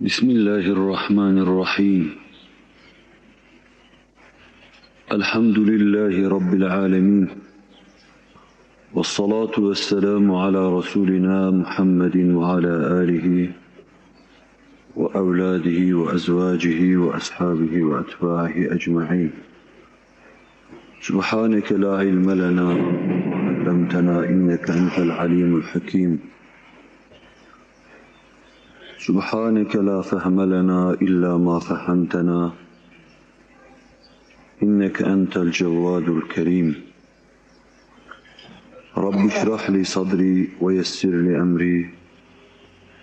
Bismillahirrahmanirrahim. Elhamdülillahi Rabbil alemin. Vessalatu vesselamu ala Resulina Muhammedin ve ala alihi ve evladihi ve ezvacihi ve ashabihi ve etbaihi ecma'in. Subhaneke la ilme lena allamtena inneke entel alimul hakim. Subhaneke la fehme lena illa ma fehemtena inneke entel cevvadul kerim. Rabbi şrah li sadri ve yessir li emri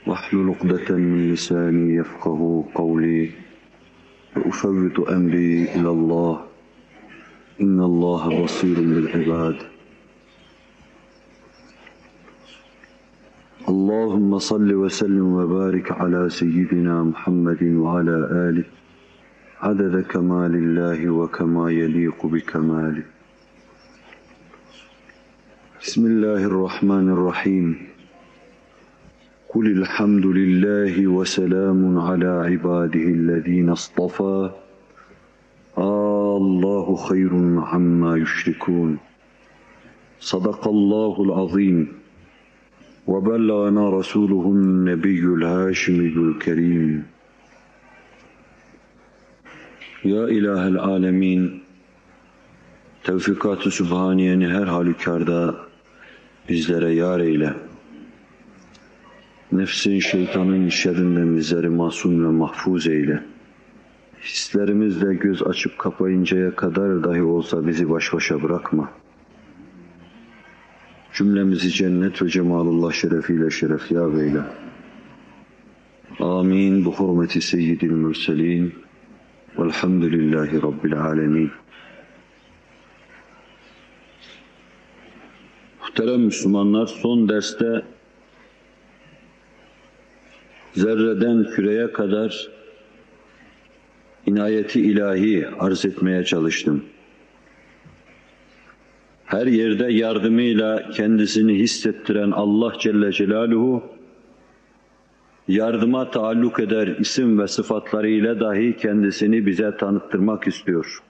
vahlul ukdeten min lisani yefkahu kavli ve ufevvitu emri ilallah innallaha basirun bil ibad. Allahümme salli ve sellim ve barik ala seyyidina Muhammedin ve ala alih adede kemalillahi ve kema yeliku bi kemali. Bismillahirrahmanirrahim. Kulilhamdülillahi ve selamun ala ibadihillezine istafa. Allahu hayrun amma yüşrikun. Sadakallahul azim. وَبَلَّغَنَا رَسُولُهُ النَّبِيُّ الْهَاشِمِيُّ الْكَرِيمُ. Ya İlahel Alemin, tevfikat-ı Sübhaniyeni her halükarda bizlere yar eyle. Nefsin, şeytanın şerrinden bizleri masum ve mahfuz eyle. Hislerimizle göz açıp kapayıncaya kadar dahi olsa bizi baş başa bırakma. Cümlemizi cennet ve cemalullah şerefiyle şerefyâb eyle. Amin. Bu hurmeti seyyidil mürselin. Velhamdülillahi Rabbil alemin. Muhterem Müslümanlar, son derste zerreden küreye kadar inayeti ilahi arz etmeye çalıştım. Her yerde yardımıyla kendisini hissettiren Allah Celle Celaluhu, yardıma taalluk eder isim ve sıfatlarıyla dahi kendisini bize tanıttırmak istiyor.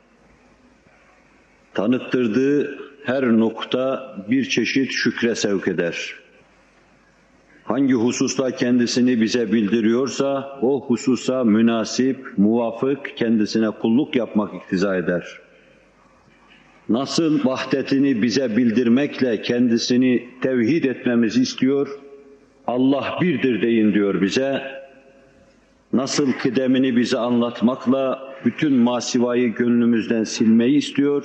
Tanıttırdığı her nokta bir çeşit şükre sevk eder. Hangi hususta kendisini bize bildiriyorsa, o hususa münasip, muvafık kendisine kulluk yapmak iktiza eder. Nasıl vahdetini bize bildirmekle kendisini tevhid etmemizi istiyor, Allah birdir deyin diyor bize. Nasıl kıdemini bize anlatmakla bütün masivayı gönlümüzden silmeyi istiyor,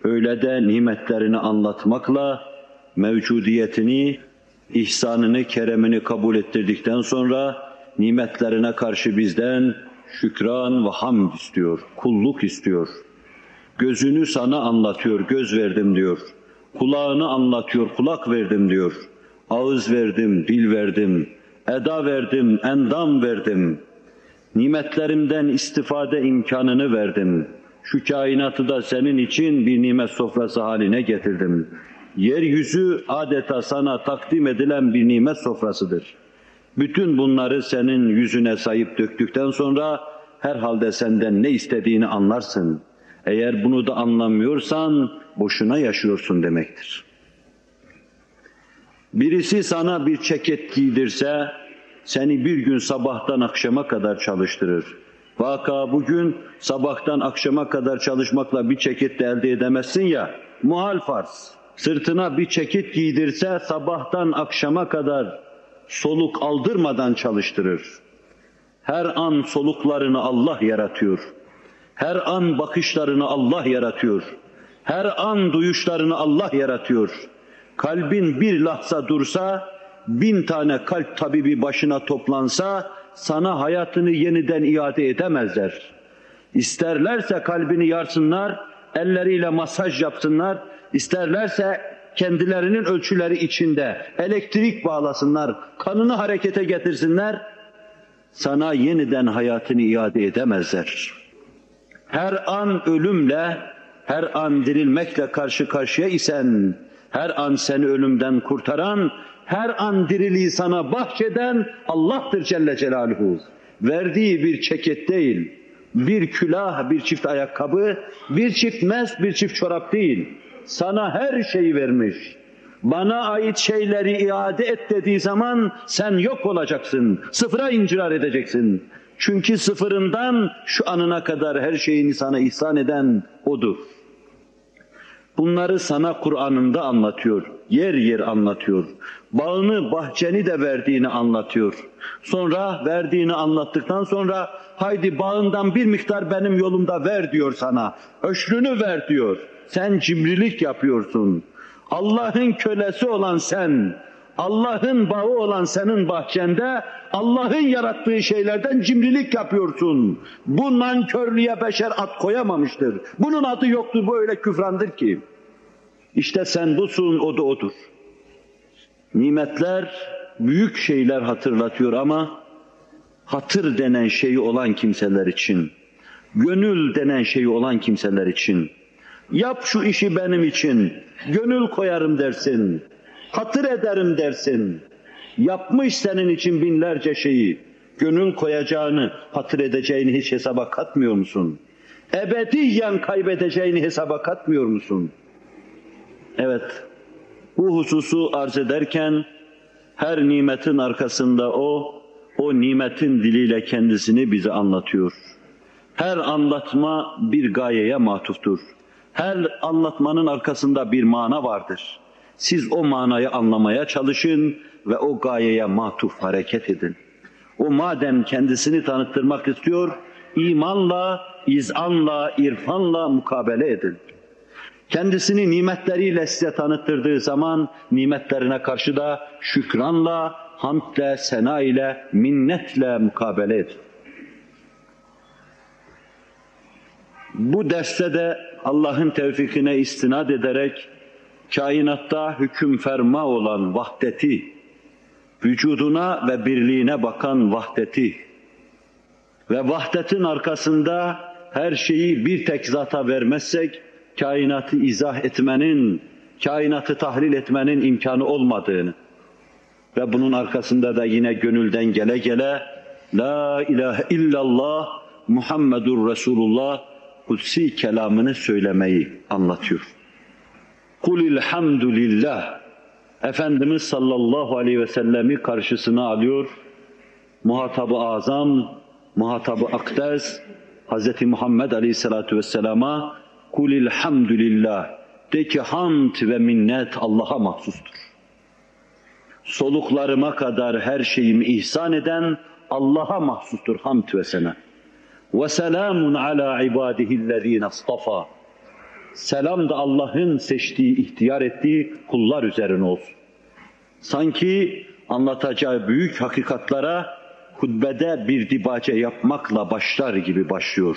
öyle de nimetlerini anlatmakla mevcudiyetini, ihsanını, keremini kabul ettirdikten sonra nimetlerine karşı bizden şükran ve hamd istiyor, kulluk istiyor. Gözünü sana anlatıyor, göz verdim diyor. Kulağını anlatıyor, kulak verdim diyor. Ağız verdim, dil verdim. Eda verdim, endam verdim. Nimetlerimden istifade imkanını verdim. Şu kainatı da senin için bir nimet sofrası haline getirdim. Yeryüzü adeta sana takdim edilen bir nimet sofrasıdır. Bütün bunları senin yüzüne sayıp döktükten sonra herhalde senden ne istediğini anlarsın. Eğer bunu da anlamıyorsan boşuna yaşıyorsun demektir. Birisi sana bir ceket giydirse seni bir gün sabahtan akşama kadar çalıştırır. Vaka bugün sabahtan akşama kadar çalışmakla bir ceket de elde edemezsin ya, muhal farz. Sırtına bir ceket giydirse sabahtan akşama kadar soluk aldırmadan çalıştırır. Her an soluklarını Allah yaratıyor. Her an bakışlarını Allah yaratıyor. Her an duyuşlarını Allah yaratıyor. Kalbin bir lahza dursa, 1000 tane kalp tabibi başına toplansa, sana hayatını yeniden iade edemezler. İsterlerse kalbini yarsınlar, elleriyle masaj yapsınlar, isterlerse kendilerinin ölçüleri içinde elektrik bağlasınlar, kanını harekete getirsinler, sana yeniden hayatını iade edemezler. Her an ölümle, her an dirilmekle karşı karşıya isen, her an seni ölümden kurtaran, her an diriliği sana bahşeden Allah'tır Celle Celaluhu. Verdiği bir ceket değil, bir külah, bir çift ayakkabı, bir çift mez, bir çift çorap değil. Sana her şeyi vermiş. Bana ait şeyleri iade et dediği zaman sen yok olacaksın, sıfıra incirar edeceksin. Çünkü sıfırından şu anına kadar her şeyini sana ihsan eden O'dur. Bunları sana Kur'an'ında anlatıyor, yer yer anlatıyor. Bağını, bahçeni de verdiğini anlatıyor. Sonra verdiğini anlattıktan sonra haydi bağından bir miktar benim yolumda ver diyor sana. Öşrünü ver diyor. Sen cimrilik yapıyorsun. Allah'ın kölesi olan sen, Allah'ın bağı olan senin bahçende, Allah'ın yarattığı şeylerden cimrilik yapıyorsun. Bu nankörlüğe beşer ad koyamamıştır. Bunun adı yoktur, bu öyle küfrandır ki. İşte sen busun, o da odur. Nimetler büyük şeyler hatırlatıyor ama hatır denen şeyi olan kimseler için, gönül denen şeyi olan kimseler için, yap şu işi benim için, gönül koyarım dersin, hatır ederim dersin. Yapmış senin için binlerce şeyi, gönül koyacağını, hatır edeceğini hiç hesaba katmıyor musun? Ebediyen kaybedeceğini hesaba katmıyor musun? Evet, bu hususu arz ederken her nimetin arkasında o nimetin diliyle kendisini bize anlatıyor. Her anlatma bir gayeye matuftur. Her anlatmanın arkasında bir mana vardır. Siz o manayı anlamaya çalışın ve o gayeye matuf hareket edin. O madem kendisini tanıttırmak istiyor, imanla, izanla, irfanla mukabele edin. Kendisini nimetleriyle size tanıttırdığı zaman nimetlerine karşı da şükranla, hamdle, sena ile, minnetle mukabele edin. Bu derste de Allah'ın tevfikine istinad ederek kainatta hüküm ferma olan vahdeti, vücuduna ve birliğine bakan vahdeti ve vahdetin arkasında her şeyi bir tek zata vermezsek kainatı izah etmenin, kainatı tahlil etmenin imkanı olmadığını ve bunun arkasında da yine gönülden gele gele La ilahe illallah Muhammedur Resulullah kutsi kelamını söylemeyi anlatıyor. Kulilhamdülillah. Efendimiz sallallahu aleyhi ve sellemi karşısına alıyor. Muhatab-ı azam, muhatab-ı akdes, Hz. Muhammed aleyhissalatu vesselama kulilhamdülillah. De ki hamd ve minnet Allah'a mahsustur. Soluklarıma kadar her şeyimi ihsan eden Allah'a mahsustur hamd ve sena. Ve selamun ala ibadihillezine istafa. Selam da Allah'ın seçtiği, ihtiyar ettiği kullar üzerine olsun. Sanki anlatacağı büyük hakikatlara hutbede bir dibace yapmakla başlar gibi başlıyor.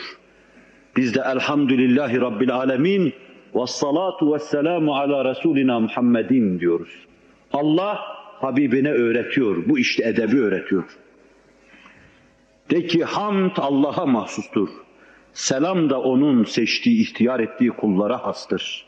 Biz de elhamdülillahi rabbil alemin ve salatu ve selamu ala Resulina Muhammedin diyoruz. Allah Habibine öğretiyor, bu işte edebi öğretiyor. De ki hamd Allah'a mahsustur. Selam da onun seçtiği, ihtiyar ettiği kullara hastır.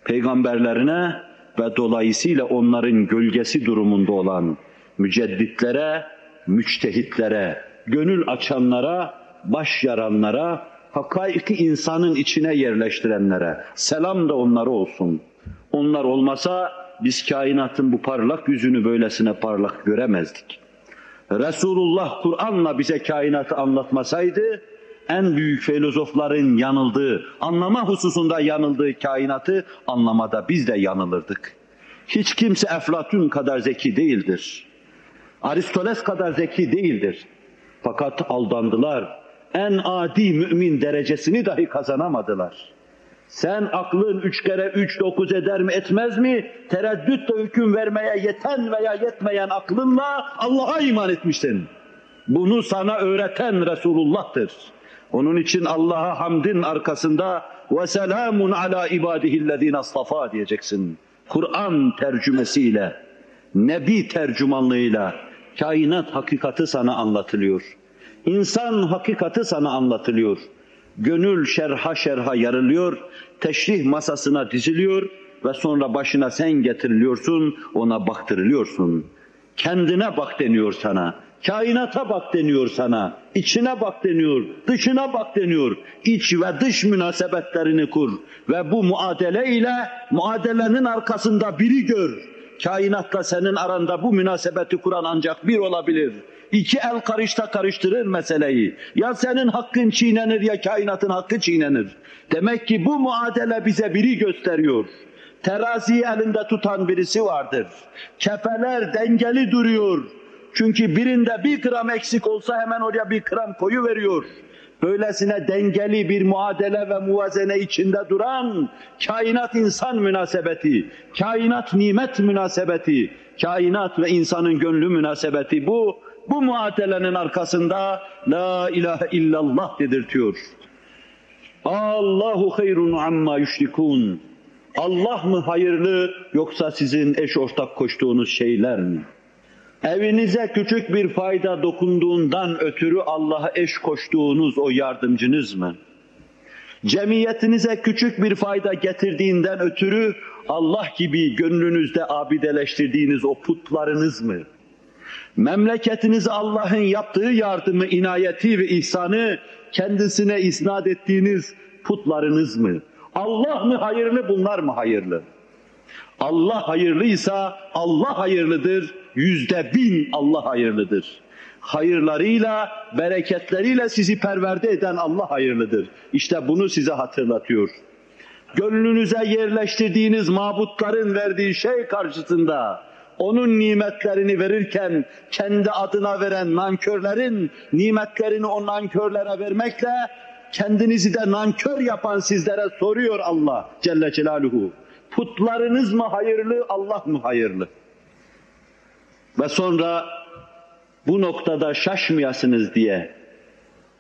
Peygamberlerine ve dolayısıyla onların gölgesi durumunda olan mücedditlere, müçtehitlere, gönül açanlara, baş yaranlara, hakaiki insanın içine yerleştirenlere, selam da onlara olsun. Onlar olmasa biz kainatın bu parlak yüzünü böylesine parlak göremezdik. Resulullah Kur'an'la bize kainatı anlatmasaydı, en büyük filozofların yanıldığı, anlama hususunda yanıldığı kainatı anlamada biz de yanılırdık. Hiç kimse Eflatun kadar zeki değildir. Aristoteles kadar zeki değildir. Fakat aldandılar. En adi mümin derecesini dahi kazanamadılar. Sen aklın 3 kere 3 9 eder mi etmez mi? Tereddütle hüküm vermeye yeten veya yetmeyen aklınla Allah'a iman etmişsin. Bunu sana öğreten Resulullah'tır. Onun için Allah'a hamdin arkasında ve selamun ala ibadihillezine istafa diyeceksin. Kur'an tercümesiyle, Nebi tercümanlığıyla kainat hakikati sana anlatılıyor. İnsan hakikati sana anlatılıyor. Gönül şerha şerha yarılıyor, teşrih masasına diziliyor ve sonra başına sen getiriliyorsun, ona baktırılıyorsun. Kendine bak deniyor sana, kainata bak deniyor sana, içine bak deniyor, dışına bak deniyor. İç ve dış münasebetlerini kur ve bu muadele ile muadelenin arkasında biri gör. Kainatla senin aranda bu münasebeti kuran ancak bir olabilir. İki el karıştırır meseleyi. Ya senin hakkın çiğnenir ya kainatın hakkı çiğnenir. Demek ki bu muadele bize biri gösteriyor. Teraziyi elinde tutan birisi vardır. Kefeler dengeli duruyor. Çünkü birinde 1 gram eksik olsa hemen oraya 1 gram koyuveriyor. Böylesine dengeli bir muadele ve muvazene içinde duran kainat insan münasebeti, kainat nimet münasebeti, kainat ve insanın gönlü münasebeti bu muadelenin arkasında la ilahe illallah dedirtiyor. Allahu hayrun amma yüşrikun. Allah mı hayırlı yoksa sizin eş ortak koştuğunuz şeyler mi? Evinize küçük bir fayda dokunduğundan ötürü Allah'a eş koştuğunuz o yardımcınız mı? Cemiyetinize küçük bir fayda getirdiğinden ötürü Allah gibi gönlünüzde abideleştirdiğiniz o putlarınız mı? Memleketinize Allah'ın yaptığı yardımı, inayeti ve ihsanı kendisine isnat ettiğiniz putlarınız mı? Allah mı hayırlı, bunlar mı hayırlı? Allah hayırlıysa Allah hayırlıdır, 100.000 Allah hayırlıdır. Hayırlarıyla, bereketleriyle sizi perverde eden Allah hayırlıdır. İşte bunu size hatırlatıyor. Gönlünüze yerleştirdiğiniz mabutların verdiği şey karşısında, onun nimetlerini verirken kendi adına veren nankörlerin nimetlerini o nankörlere vermekle kendinizi de nankör yapan sizlere soruyor Allah Celle Celaluhu. Putlarınız mı hayırlı, Allah mı hayırlı? Ve sonra bu noktada şaşmayasınız diye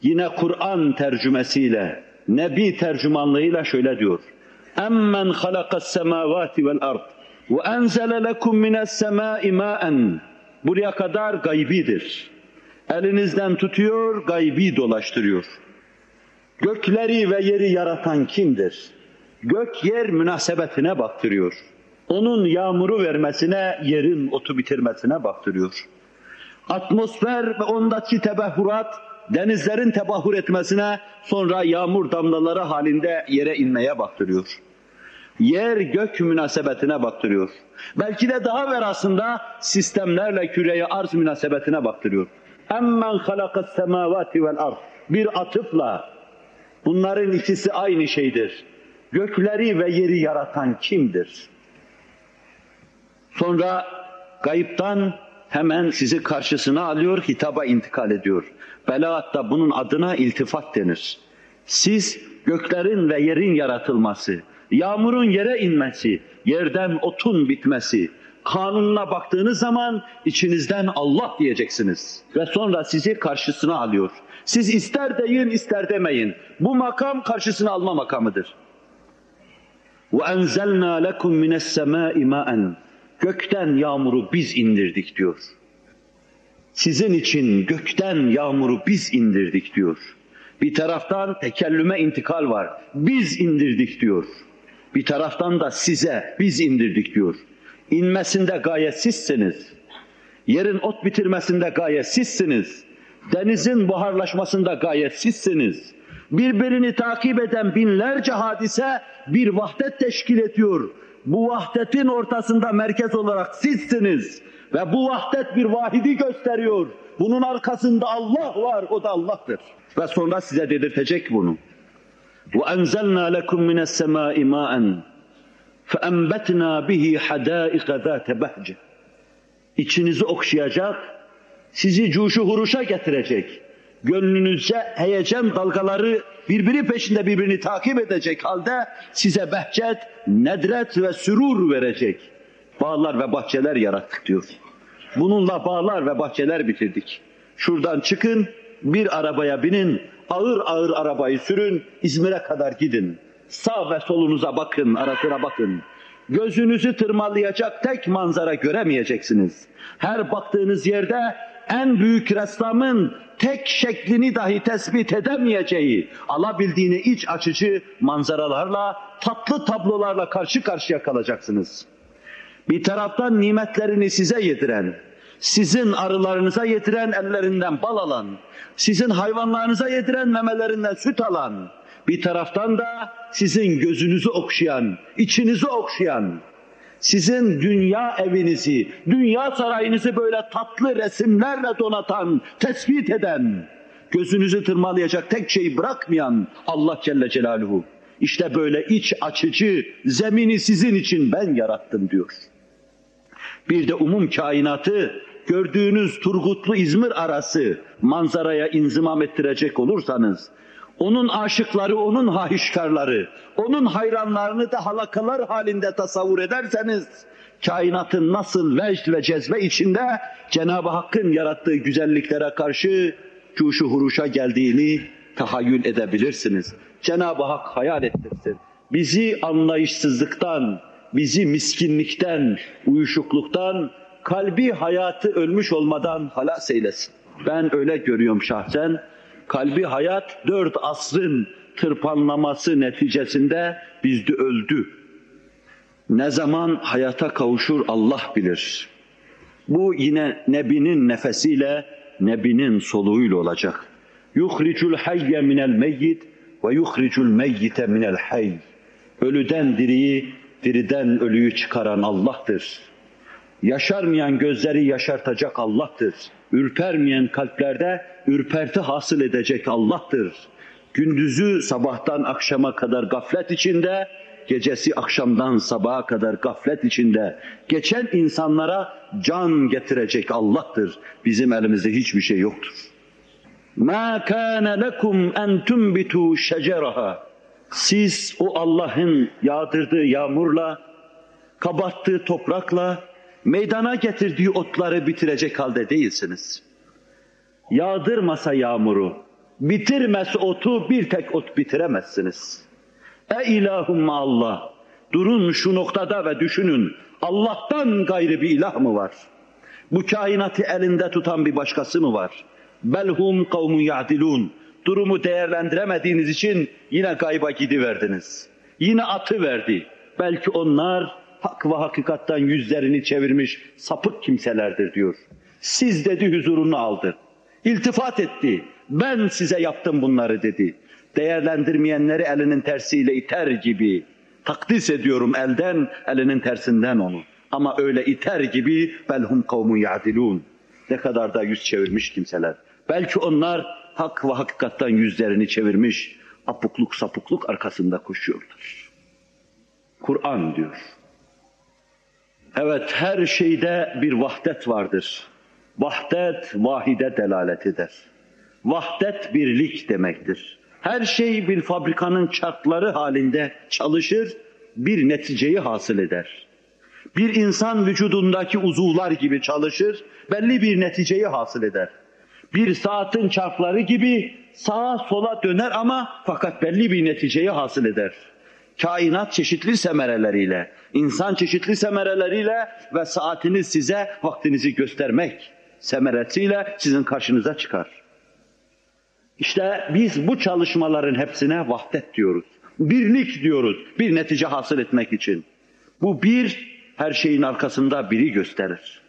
yine Kur'an tercümesiyle, Nebi tercümanlığıyla şöyle diyor. Emmen halakas semavati vel ard ve enzele lekum mines semai ma'en. Buraya kadar gaybidir. Elinizden tutuyor, gaybi dolaştırıyor. Gökleri ve yeri yaratan kimdir? Gök yer münasebetine baktırıyor. Onun yağmuru vermesine, yerin otu bitirmesine baktırıyor. Atmosfer ve ondaki tebahhurat, denizlerin tebahhur etmesine, sonra yağmur damlaları halinde yere inmeye baktırıyor. Yer gök münasebetine baktırıyor. Belki de daha verasında sistemlerle küreye arz münasebetine baktırıyor. Emmen halakas semavati vel ard. Bir atıfla bunların ikisi aynı şeydir. Gökleri ve yeri yaratan kimdir? Sonra gayiptan hemen sizi karşısına alıyor, hitaba intikal ediyor. Belagatta bunun adına iltifat denir. Siz göklerin ve yerin yaratılması, yağmurun yere inmesi, yerden otun bitmesi, kanununa baktığınız zaman içinizden Allah diyeceksiniz. Ve sonra sizi karşısına alıyor. Siz ister deyin ister demeyin. Bu makam karşısına alma makamıdır. وَاَنْزَلْنَا لَكُمْ مِنَ السَّمَاءِ مَاءً. Gökten yağmuru biz indirdik diyor. Sizin için gökten yağmuru biz indirdik diyor. Bir taraftan tekellüme intikal var. Biz indirdik diyor. Bir taraftan da size biz indirdik diyor. İnmesinde gayet sizsiniz. Yerin ot bitirmesinde gayet sizsiniz. Denizin buharlaşmasında gayet sizsiniz. Birbirini takip eden binlerce hadise bir vahdet teşkil ediyor. Bu vahdetin ortasında merkez olarak sizsiniz. Ve bu vahdet bir vahidi gösteriyor. Bunun arkasında Allah var, o da Allah'tır. Ve sonra size dedirtecek bunu. وَاَنْزَلْنَا لَكُمْ مِنَ السَّمَاءِ مَاءً فَاَنْبَتْنَا بِهِ حَدَائِقَ ذَاتَ بَهْجَ. İçinizi okşayacak, sizi cuşu huruşa getirecek. Gönlünüzce heyecan dalgaları birbiri peşinde birbirini takip edecek halde size behçet, nedret ve sürur verecek. Bağlar ve bahçeler yarattık diyor. Bununla bağlar ve bahçeler bitirdik. Şuradan çıkın, bir arabaya binin, ağır ağır arabayı sürün, İzmir'e kadar gidin. Sağ ve solunuza bakın, arasına bakın. Gözünüzü tırmalayacak tek manzara göremeyeceksiniz. Her baktığınız yerde en büyük ressamın tek şeklini dahi tespit edemeyeceği, alabildiğine iç açıcı manzaralarla, tatlı tablolarla karşı karşıya kalacaksınız. Bir taraftan nimetlerini size yediren, sizin arılarınıza yediren ellerinden bal alan, sizin hayvanlarınıza yediren memelerinden süt alan, bir taraftan da sizin gözünüzü okşayan, içinizi okşayan, sizin dünya evinizi, dünya sarayınızı böyle tatlı resimlerle donatan, tespit eden, gözünüzü tırmalayacak tek şeyi bırakmayan Allah Celle Celaluhu. İşte böyle iç açıcı zemini sizin için ben yarattım diyor. Bir de umum kainatı gördüğünüz Turgutlu İzmir arası manzaraya inzimam ettirecek olursanız, onun aşıkları, onun hahişkarları, onun hayranlarını da halakalar halinde tasavvur ederseniz, kainatın nasıl vecd ve cezbe içinde Cenab-ı Hakk'ın yarattığı güzelliklere karşı cuşu huruşa geldiğini tahayyül edebilirsiniz. Cenab-ı Hak hayal ettirsin. Bizi anlayışsızlıktan, bizi miskinlikten, uyuşukluktan, kalbi hayatı ölmüş olmadan halas eylesin. Ben öyle görüyorum şahsen. Kalbi hayat 4 asrın tırpanlaması neticesinde bizde öldü. Ne zaman hayata kavuşur Allah bilir. Bu yine Nebinin nefesiyle, Nebinin soluğuyla olacak. Yuhricul hayye minel meyyit ve yuhricul meyyite minel hayy. Ölüden diriyi, diriden ölüyü çıkaran Allah'tır. Yaşarmayan gözleri yaşartacak Allah'tır. Ürpermeyen kalplerde ürperti hasıl edecek Allah'tır. Gündüzü sabahtan akşama kadar gaflet içinde, gecesi akşamdan sabaha kadar gaflet içinde geçen insanlara can getirecek Allah'tır. Bizim elimizde hiçbir şey yoktur. مَا كَانَ لَكُمْ اَنْ تُنْبِتُوا شَجَرَهَا. Siz o Allah'ın yağdırdığı yağmurla, kabarttığı toprakla, meydana getirdiği otları bitirecek halde değilsiniz. Yağdırmasa yağmuru, bitirmez otu, bir tek ot bitiremezsiniz. İlahum Allah. Durun şu noktada ve düşünün, Allah'tan gayrı bir ilah mı var? Bu kainatı elinde tutan bir başkası mı var? Belhum kavmun ya'dilun. Durumu değerlendiremediğiniz için yine gayba gidiverdiniz. Yine atı verdi. Belki onlar hak ve hakikattan yüzlerini çevirmiş sapık kimselerdir diyor. Siz dedi huzurunu aldı. İltifat etti. Ben size yaptım bunları dedi. Değerlendirmeyenleri elinin tersiyle iter gibi. Takdis ediyorum elden, elinin tersinden onu. Ama öyle iter gibi belhum kavmun ya'dilun. Ne kadar da yüz çevirmiş kimseler. Belki onlar hak ve hakikattan yüzlerini çevirmiş, apukluk sapukluk arkasında koşuyorlar. Kur'an diyor. Evet, her şeyde bir vahdet vardır. Vahdet, vahide delalet eder. Vahdet birlik demektir. Her şey bir fabrikanın çarkları halinde çalışır, bir neticeyi hasıl eder. Bir insan vücudundaki uzuvlar gibi çalışır, belli bir neticeyi hasıl eder. Bir saatin çarkları gibi sağa sola döner ama fakat belli bir neticeyi hasıl eder. Kainat çeşitli semereleriyle, insan çeşitli semereleriyle ve saatiniz size vaktinizi göstermek semeresiyle sizin karşınıza çıkar. İşte biz bu çalışmaların hepsine vahdet diyoruz. Birlik diyoruz bir netice hasıl etmek için. Bu bir, her şeyin arkasında biri gösterir.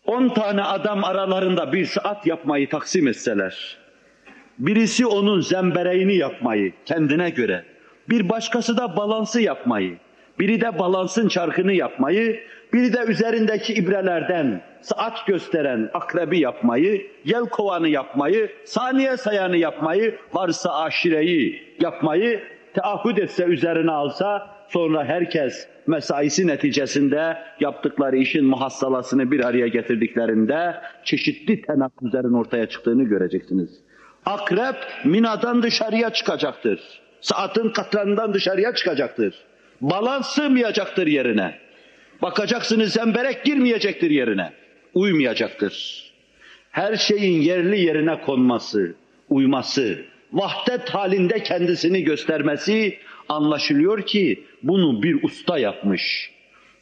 10 tane adam aralarında bir saat yapmayı taksim etseler, birisi onun zembereğini yapmayı kendine göre, bir başkası da balansı yapmayı, biri de balansın çarkını yapmayı, biri de üzerindeki ibrelerden saat gösteren akrebi yapmayı, yelkovanı yapmayı, saniye sayanı yapmayı, varsa aşireyi yapmayı teahhüt etse, üzerine alsa, sonra herkes mesaisi neticesinde yaptıkları işin muhassalasını bir araya getirdiklerinde çeşitli tenakkuzların ortaya çıktığını göreceksiniz. Akrep minadan dışarıya çıkacaktır. Saatin katlarından dışarıya çıkacaktır. Balans sığmayacaktır yerine. Bakacaksınız zemberek girmeyecektir yerine. Uymayacaktır. Her şeyin yerli yerine konması, uyması, vahdet halinde kendisini göstermesi, anlaşılıyor ki bunu bir usta yapmış.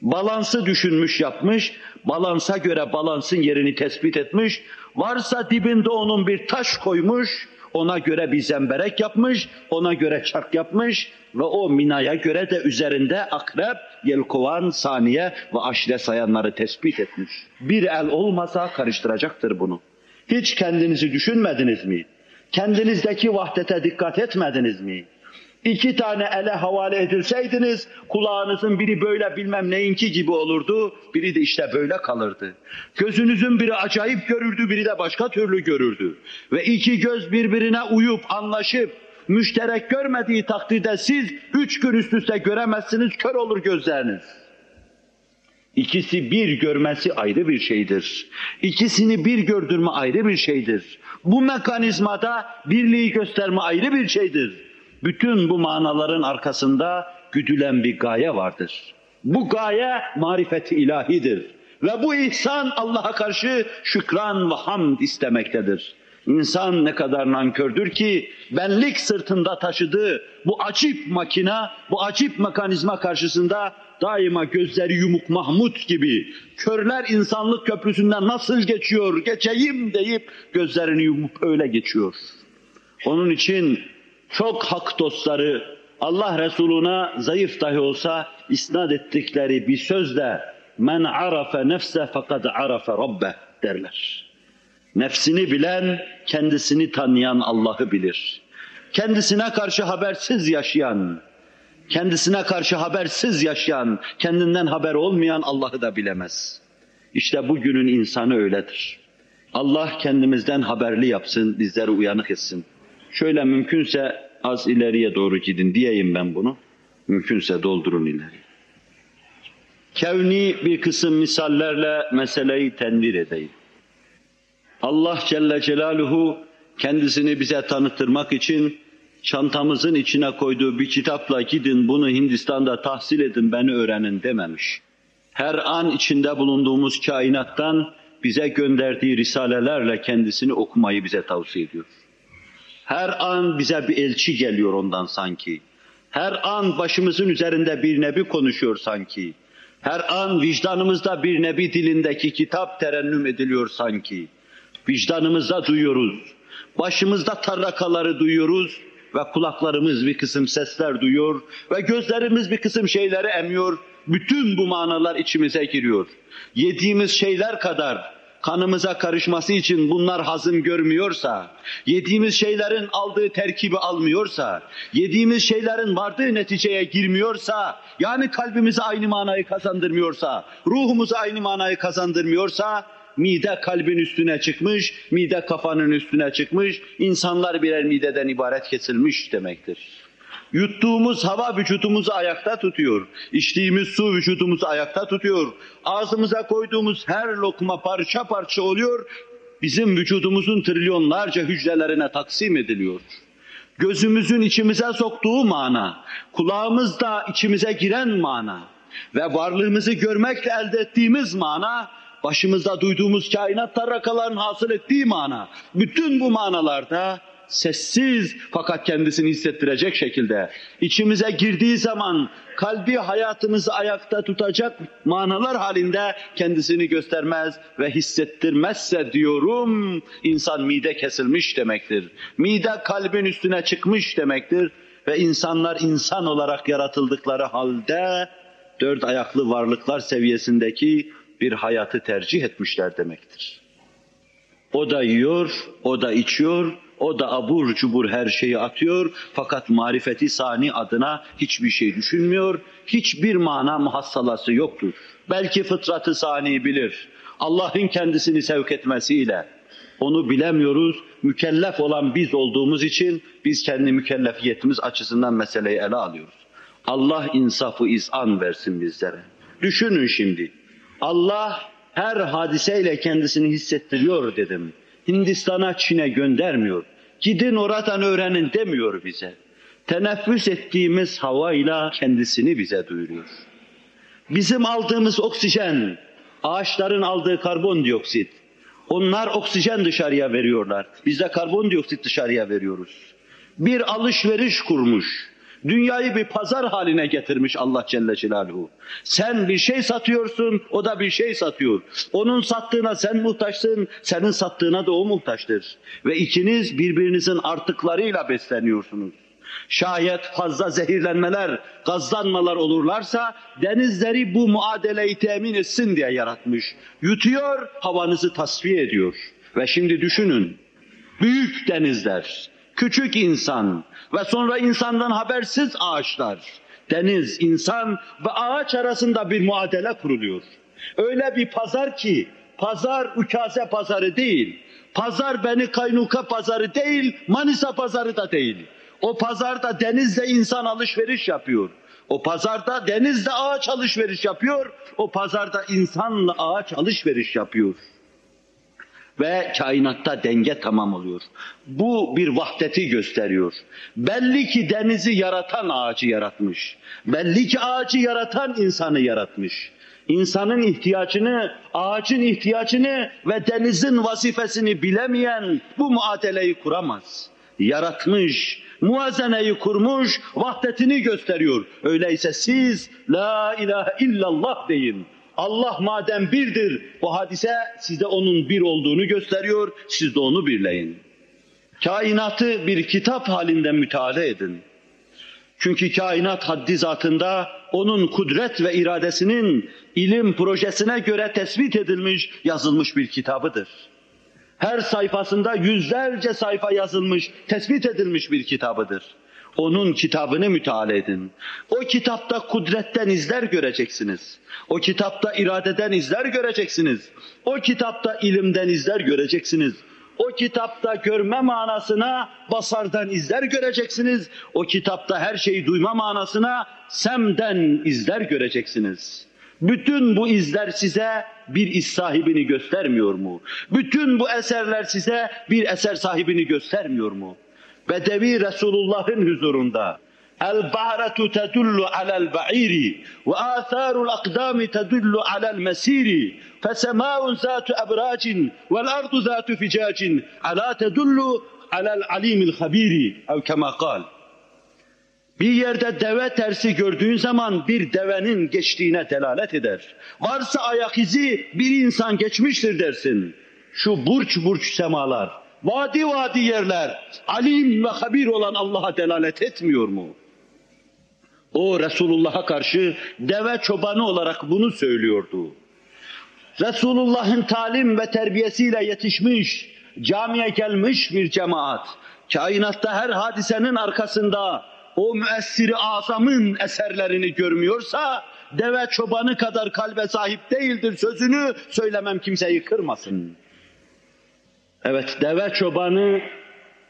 Balansı düşünmüş yapmış, balansa göre balansın yerini tespit etmiş, varsa dibinde onun bir taş koymuş, ona göre bir zemberek yapmış, ona göre çark yapmış ve o minaya göre de üzerinde akrep, yelkovan, saniye ve aşire sayanları tespit etmiş. Bir el olmasa karıştıracaktır bunu. Hiç kendinizi düşünmediniz mi? Kendinizdeki vahdete dikkat etmediniz mi? 2 tane ele havale edilseydiniz, kulağınızın biri böyle bilmem neyinki gibi olurdu, biri de işte böyle kalırdı. Gözünüzün biri acayip görürdü, biri de başka türlü görürdü. Ve 2 göz birbirine uyup, anlaşıp, müşterek görmediği takdirde siz 3 gün üst üste göremezsiniz, kör olur gözleriniz. İkisi bir görmesi ayrı bir şeydir. İkisini bir gördürme ayrı bir şeydir. Bu mekanizmada birliği gösterme ayrı bir şeydir. Bütün bu manaların arkasında güdülen bir gaye vardır. Bu gaye marifeti ilahidir. Ve bu ihsan Allah'a karşı şükran ve hamd istemektedir. İnsan ne kadar nankördür ki benlik sırtında taşıdığı bu acip makina, bu acip mekanizma karşısında daima gözleri yumuk Mahmut gibi körler insanlık köprüsünden nasıl geçiyor, geçeyim deyip gözlerini yumup öyle geçiyor. Onun için çok hak dostları Allah Resuluna zayıf dahi olsa isnat ettikleri bir sözle men arafe nefse fakat arafe rabbe derler. Nefsini bilen, kendisini tanıyan Allah'ı bilir. Kendisine karşı habersiz yaşayan, kendinden haber olmayan Allah'ı da bilemez. İşte bugünün insanı öyledir. Allah kendimizden haberli yapsın, bizleri uyanık etsin. Şöyle mümkünse az ileriye doğru gidin diyeyim ben bunu. Mümkünse doldurun ileri. Kevni bir kısım misallerle meseleyi tenvir edeyim. Allah Celle Celaluhu kendisini bize tanıtırmak için çantamızın içine koyduğu bir kitapla gidin bunu Hindistan'da tahsil edin beni öğrenin dememiş. Her an içinde bulunduğumuz kainattan bize gönderdiği risalelerle kendisini okumayı bize tavsiye ediyor. Her an bize bir elçi geliyor ondan sanki. Her an başımızın üzerinde bir nebi konuşuyor sanki. Her an vicdanımızda bir nebi dilindeki kitap terennüm ediliyor sanki. Vicdanımızda duyuyoruz. Başımızda tarrakaları duyuyoruz ve kulaklarımız bir kısım sesler duyuyor ve gözlerimiz bir kısım şeyleri emiyor. Bütün bu manalar içimize giriyor. Yediğimiz şeyler kadar kanımıza karışması için bunlar hazım görmüyorsa, yediğimiz şeylerin aldığı terkibi almıyorsa, yediğimiz şeylerin vardığı neticeye girmiyorsa, yani kalbimize aynı manayı kazandırmıyorsa, ruhumuza aynı manayı kazandırmıyorsa, mide kalbin üstüne çıkmış, mide kafanın üstüne çıkmış, insanlar birer mideden ibaret kesilmiş demektir. Yuttuğumuz hava vücudumuzu ayakta tutuyor. İçtiğimiz su vücudumuzu ayakta tutuyor. Ağzımıza koyduğumuz her lokma parça parça oluyor. Bizim vücudumuzun trilyonlarca hücrelerine taksim ediliyor. Gözümüzün içimize soktuğu mana, kulağımızda içimize giren mana ve varlığımızı görmekle elde ettiğimiz mana, başımızda duyduğumuz kainat tarrakaların hasıl ettiği mana. Bütün bu manalarda sessiz fakat kendisini hissettirecek şekilde içimize girdiği zaman kalbi hayatımızı ayakta tutacak manalar halinde kendisini göstermez ve hissettirmezse diyorum insan mide kesilmiş demektir. Mide kalbin üstüne çıkmış demektir ve insanlar insan olarak yaratıldıkları halde 4 ayaklı varlıklar seviyesindeki bir hayatı tercih etmişler demektir. O da yiyor, o da içiyor, o da abur cubur her şeyi atıyor fakat marifeti sani adına hiçbir şey düşünmüyor, hiçbir mana muhassalası yoktur. Belki fıtratı sani bilir, Allah'ın kendisini sevk etmesiyle. Onu bilemiyoruz, mükellef olan biz olduğumuz için biz kendi mükellefiyetimiz açısından meseleyi ele alıyoruz. Allah insafı izan versin bizlere. Düşünün şimdi, Allah her hadiseyle kendisini hissettiriyor dedim. Hindistan'a, Çin'e göndermiyor. Gidin oradan öğrenin demiyor bize. Teneffüs ettiğimiz havayla kendisini bize duyuruyor. Bizim aldığımız oksijen, ağaçların aldığı karbondioksit. Onlar oksijen dışarıya veriyorlar. Biz de karbondioksit dışarıya veriyoruz. Bir alışveriş kurmuş. Dünyayı bir pazar haline getirmiş Allah Celle Celaluhu. Sen bir şey satıyorsun, o da bir şey satıyor. Onun sattığına sen muhtaçsın, senin sattığına da o muhtaçtır. Ve ikiniz birbirinizin artıklarıyla besleniyorsunuz. Şayet fazla zehirlenmeler, gazlanmalar olurlarsa denizleri bu muadeleyi temin etsin diye yaratmış. Yutuyor, havanızı tasfiye ediyor. Ve şimdi düşünün, büyük denizler, küçük insan ve sonra insandan habersiz ağaçlar, deniz, insan ve ağaç arasında bir muadele kuruluyor. Öyle bir pazar ki, pazar Ukaze pazarı değil, pazar Beni Kaynuka pazarı değil, Manisa pazarı da değil. O pazarda denizle insan alışveriş yapıyor. O pazarda denizle ağaç alışveriş yapıyor. O pazarda insanla ağaç alışveriş yapıyor. Ve kainatta denge tamam oluyor. Bu bir vahdeti gösteriyor. Belli ki denizi yaratan ağacı yaratmış. Belli ki ağacı yaratan insanı yaratmış. İnsanın ihtiyacını, ağacın ihtiyacını ve denizin vazifesini bilemeyen bu muadeleyi kuramaz. Yaratmış, muazeneyi kurmuş, vahdetini gösteriyor. Öyleyse siz la ilahe illallah deyin. Allah madem birdir, bu hadise size onun bir olduğunu gösteriyor, siz de onu birleyin. Kainatı bir kitap halinde müteala edin. Çünkü kainat haddi zatında onun kudret ve iradesinin ilim projesine göre tespit edilmiş, yazılmış bir kitabıdır. Her sayfasında yüzlerce sayfa yazılmış, tespit edilmiş bir kitabıdır. Onun kitabını müteala edin. O kitapta kudretten izler göreceksiniz. O kitapta iradeden izler göreceksiniz. O kitapta ilimden izler göreceksiniz. O kitapta görme manasına basardan izler göreceksiniz. O kitapta her şeyi duyma manasına semden izler göreceksiniz. Bütün bu izler size bir iz sahibini göstermiyor mu? Bütün bu eserler size bir eser sahibini göstermiyor mu? Bedevi Resulullah'ın huzurunda el-ba'retu tedullu alel-ba'iri ve âthârul akdâmi tedullu alel-mesîri fesemâun zâtu ebrâcin vel-ardu zâtu ficâcin alâ tedullu alel-alîmil habîri ev kemâ kâl. Bir yerde deve tersi gördüğün zaman bir devenin geçtiğine delalet eder. Varsa ayak izi bir insan geçmiştir dersin. Şu burç burç semalar, vadi vadi yerler, alim ve habir olan Allah'a delalet etmiyor mu? O Resulullah'a karşı deve çobanı olarak bunu söylüyordu. Resulullah'ın talim ve terbiyesiyle yetişmiş, camiye gelmiş bir cemaat, kainatta her hadisenin arkasında o müessir-i azamın eserlerini görmüyorsa, deve çobanı kadar kalbe sahip değildir sözünü söylemem kimseyi kırmasın. Evet, deve çobanı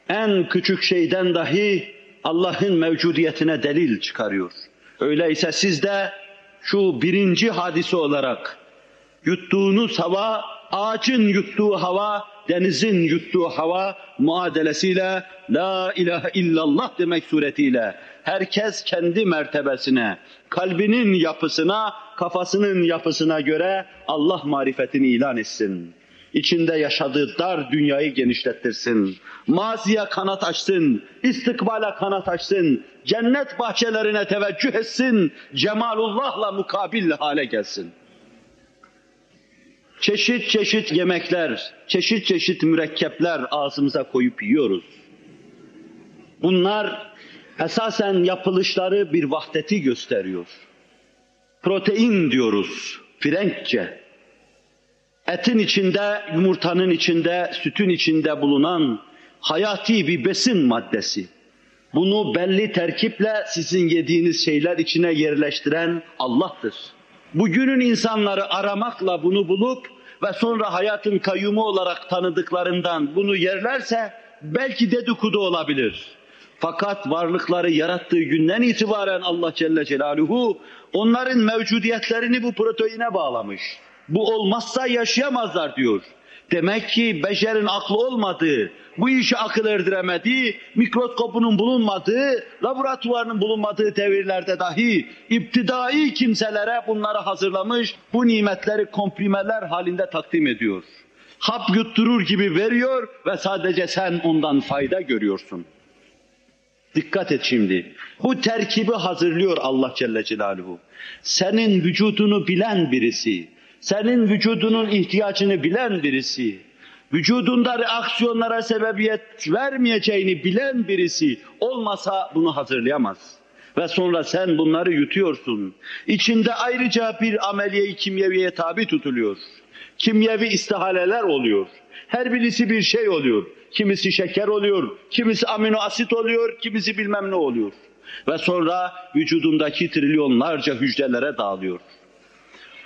en küçük şeyden dahi Allah'ın mevcudiyetine delil çıkarıyor. Öyleyse siz de şu birinci hadise olarak yuttuğunuz hava, ağacın yuttuğu hava, denizin yuttuğu hava muadelesiyle la ilahe illallah demek suretiyle herkes kendi mertebesine, kalbinin yapısına, kafasının yapısına göre Allah marifetini ilan etsin. İçinde yaşadığı dar dünyayı genişlettirsin. Maziye kanat açsın, istikbale kanat açsın, cennet bahçelerine teveccüh etsin, cemalullahla mukabil hale gelsin. Çeşit çeşit yemekler, çeşit çeşit mürekkepler ağzımıza koyup yiyoruz. Bunlar esasen yapılışları bir vahdeti gösteriyor. Protein diyoruz, Frenkçe. Etin içinde, yumurtanın içinde, sütün içinde bulunan hayati bir besin maddesi. Bunu belli terkiple sizin yediğiniz şeyler içine yerleştiren Allah'tır. Bugünün insanları aramakla bunu bulup ve sonra hayatın kayyumu olarak tanıdıklarından bunu yerlerse belki dedikodu olabilir. Fakat varlıkları yarattığı günden itibaren Allah Celle Celaluhu onların mevcudiyetlerini bu proteine bağlamış. Bu olmazsa yaşayamazlar diyor. Demek ki beşerin aklı olmadığı, bu işi akıl erdiremediği, mikroskopunun bulunmadığı, laboratuvarının bulunmadığı devirlerde dahi iptidai kimselere bunları hazırlamış, bu nimetleri komprimeler halinde takdim ediyor. Hap yutturur gibi veriyor ve sadece sen ondan fayda görüyorsun. Dikkat et şimdi. Bu terkibi hazırlıyor Allah Celle Celaluhu. Senin vücudunu bilen birisi, senin vücudunun ihtiyacını bilen birisi, vücudunda reaksiyonlara sebebiyet vermeyeceğini bilen birisi olmasa bunu hazırlayamaz. Ve sonra sen bunları yutuyorsun. İçinde ayrıca bir ameliye-i kimyeviye tabi tutuluyor. Kimyevi istihaleler oluyor. Her birisi bir şey oluyor. Kimisi şeker oluyor, kimisi amino asit oluyor, kimisi bilmem ne oluyor. Ve sonra vücudundaki trilyonlarca hücrelere dağılıyor.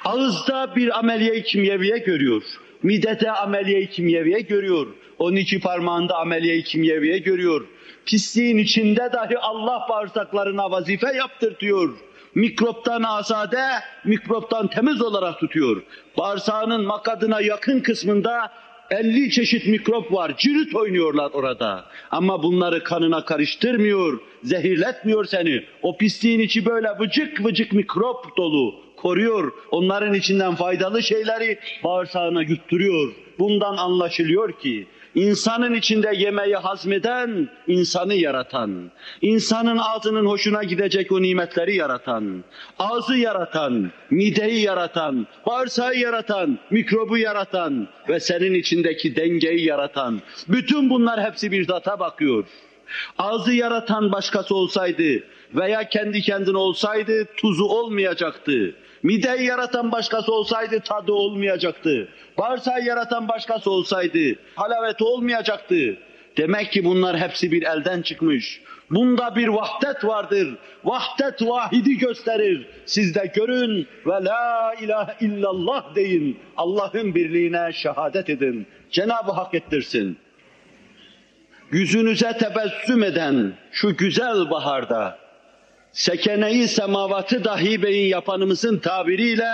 Ağızda bir ameliye-i kimyeviye görüyor. Midede ameliye-i kimyeviye görüyor. 12 parmağında ameliye-i kimyeviye görüyor. Pisliğin içinde dahi Allah bağırsaklarına vazife yaptırtıyor. Mikroptan azade, mikroptan temiz olarak tutuyor. Bağırsağının makadına yakın kısmında 50 çeşit mikrop var, cirit oynuyorlar orada. Ama bunları kanına karıştırmıyor, zehirletmiyor seni. O pisliğin içi böyle vıcık vıcık mikrop dolu, koruyor. Onların içinden faydalı şeyleri bağırsağına yutturuyor. Bundan anlaşılıyor ki, İnsanın içinde yemeği hazmeden, insanı yaratan, insanın ağzının hoşuna gidecek o nimetleri yaratan, ağzı yaratan, mideyi yaratan, bağırsağı yaratan, mikrobu yaratan ve senin içindeki dengeyi yaratan, bütün bunlar hepsi bir zata bakıyor. Ağzı yaratan başkası olsaydı veya kendi kendine olsaydı tuzu olmayacaktı. Mideyi yaratan başkası olsaydı tadı olmayacaktı. Bağırsağı yaratan başkası olsaydı halaveti olmayacaktı. Demek ki bunlar hepsi bir elden çıkmış. Bunda bir vahdet vardır. Vahdet vahidi gösterir. Siz de görün ve la ilahe illallah deyin. Allah'ın birliğine şehadet edin. Cenab-ı Hak ettirsin. Yüzünüze tebessüm eden şu güzel baharda, sekene-i semavatı dahi beyin yapanımızın tabiriyle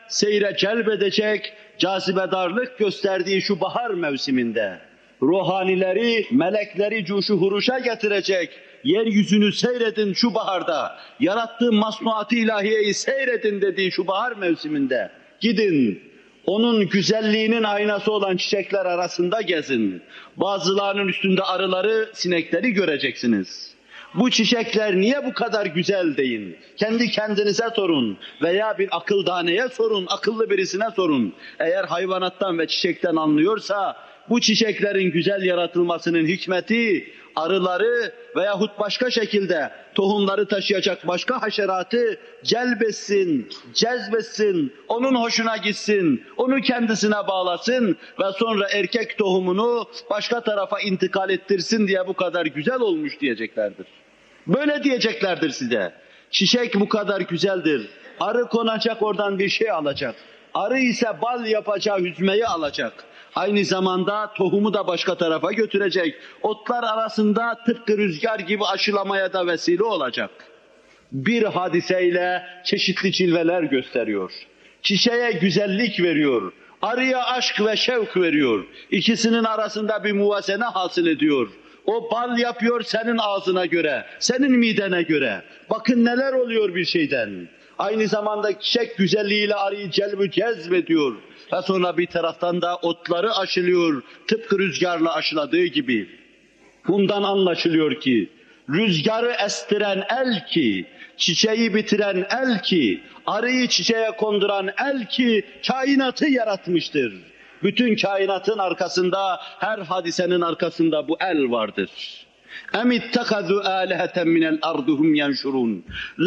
seyre celbedecek, cazibedarlık gösterdiği şu bahar mevsiminde, ruhanileri, melekleri cuşu huruşa getirecek, yeryüzünü seyredin şu baharda, yarattığı masnuat-ı ilahiyeyi seyredin dediği şu bahar mevsiminde, gidin, onun güzelliğinin aynası olan çiçekler arasında gezin. Bazılarının üstünde arıları, sinekleri göreceksiniz. Bu çiçekler niye bu kadar güzel deyin. Kendi kendinize sorun veya bir akıldaneye sorun, akıllı birisine sorun. Eğer hayvanattan ve çiçekten anlıyorsa bu çiçeklerin güzel yaratılmasının hikmeti arıları veyahut başka şekilde tohumları taşıyacak başka haşeratı celbetsin, cezbetsin, onun hoşuna gitsin, onu kendisine bağlasın ve sonra erkek tohumunu başka tarafa intikal ettirsin diye bu kadar güzel olmuş diyeceklerdir. Böyle diyeceklerdir size. Çiçek bu kadar güzeldir. Arı konacak oradan bir şey alacak. Arı ise bal yapacağı hüzmeyi alacak. Aynı zamanda tohumu da başka tarafa götürecek. Otlar arasında tıpkı rüzgar gibi aşılamaya da vesile olacak. Bir hadiseyle çeşitli cilveler gösteriyor. Çiçeğe güzellik veriyor. Arıya aşk ve şevk veriyor. İkisinin arasında bir muvazene hasıl ediyor. O bal yapıyor senin ağzına göre, senin midene göre. Bakın neler oluyor bir şeyden. Aynı zamanda çiçek güzelliğiyle arıyı cezbediyor. Ve sonra bir taraftan da otları aşılıyor, tıpkı rüzgarla aşıladığı gibi. Bundan anlaşılıyor ki, rüzgarı estiren el ki, çiçeği bitiren el ki, arıyı çiçeğe konduran el ki, kainatı yaratmıştır. Bütün kainatın arkasında, her hadisenin arkasında bu el vardır. اَمِ اتَّخَذُوا آلِهَةً مِنَ الْأَرْضِ هُمْ يَنْشُرُونَ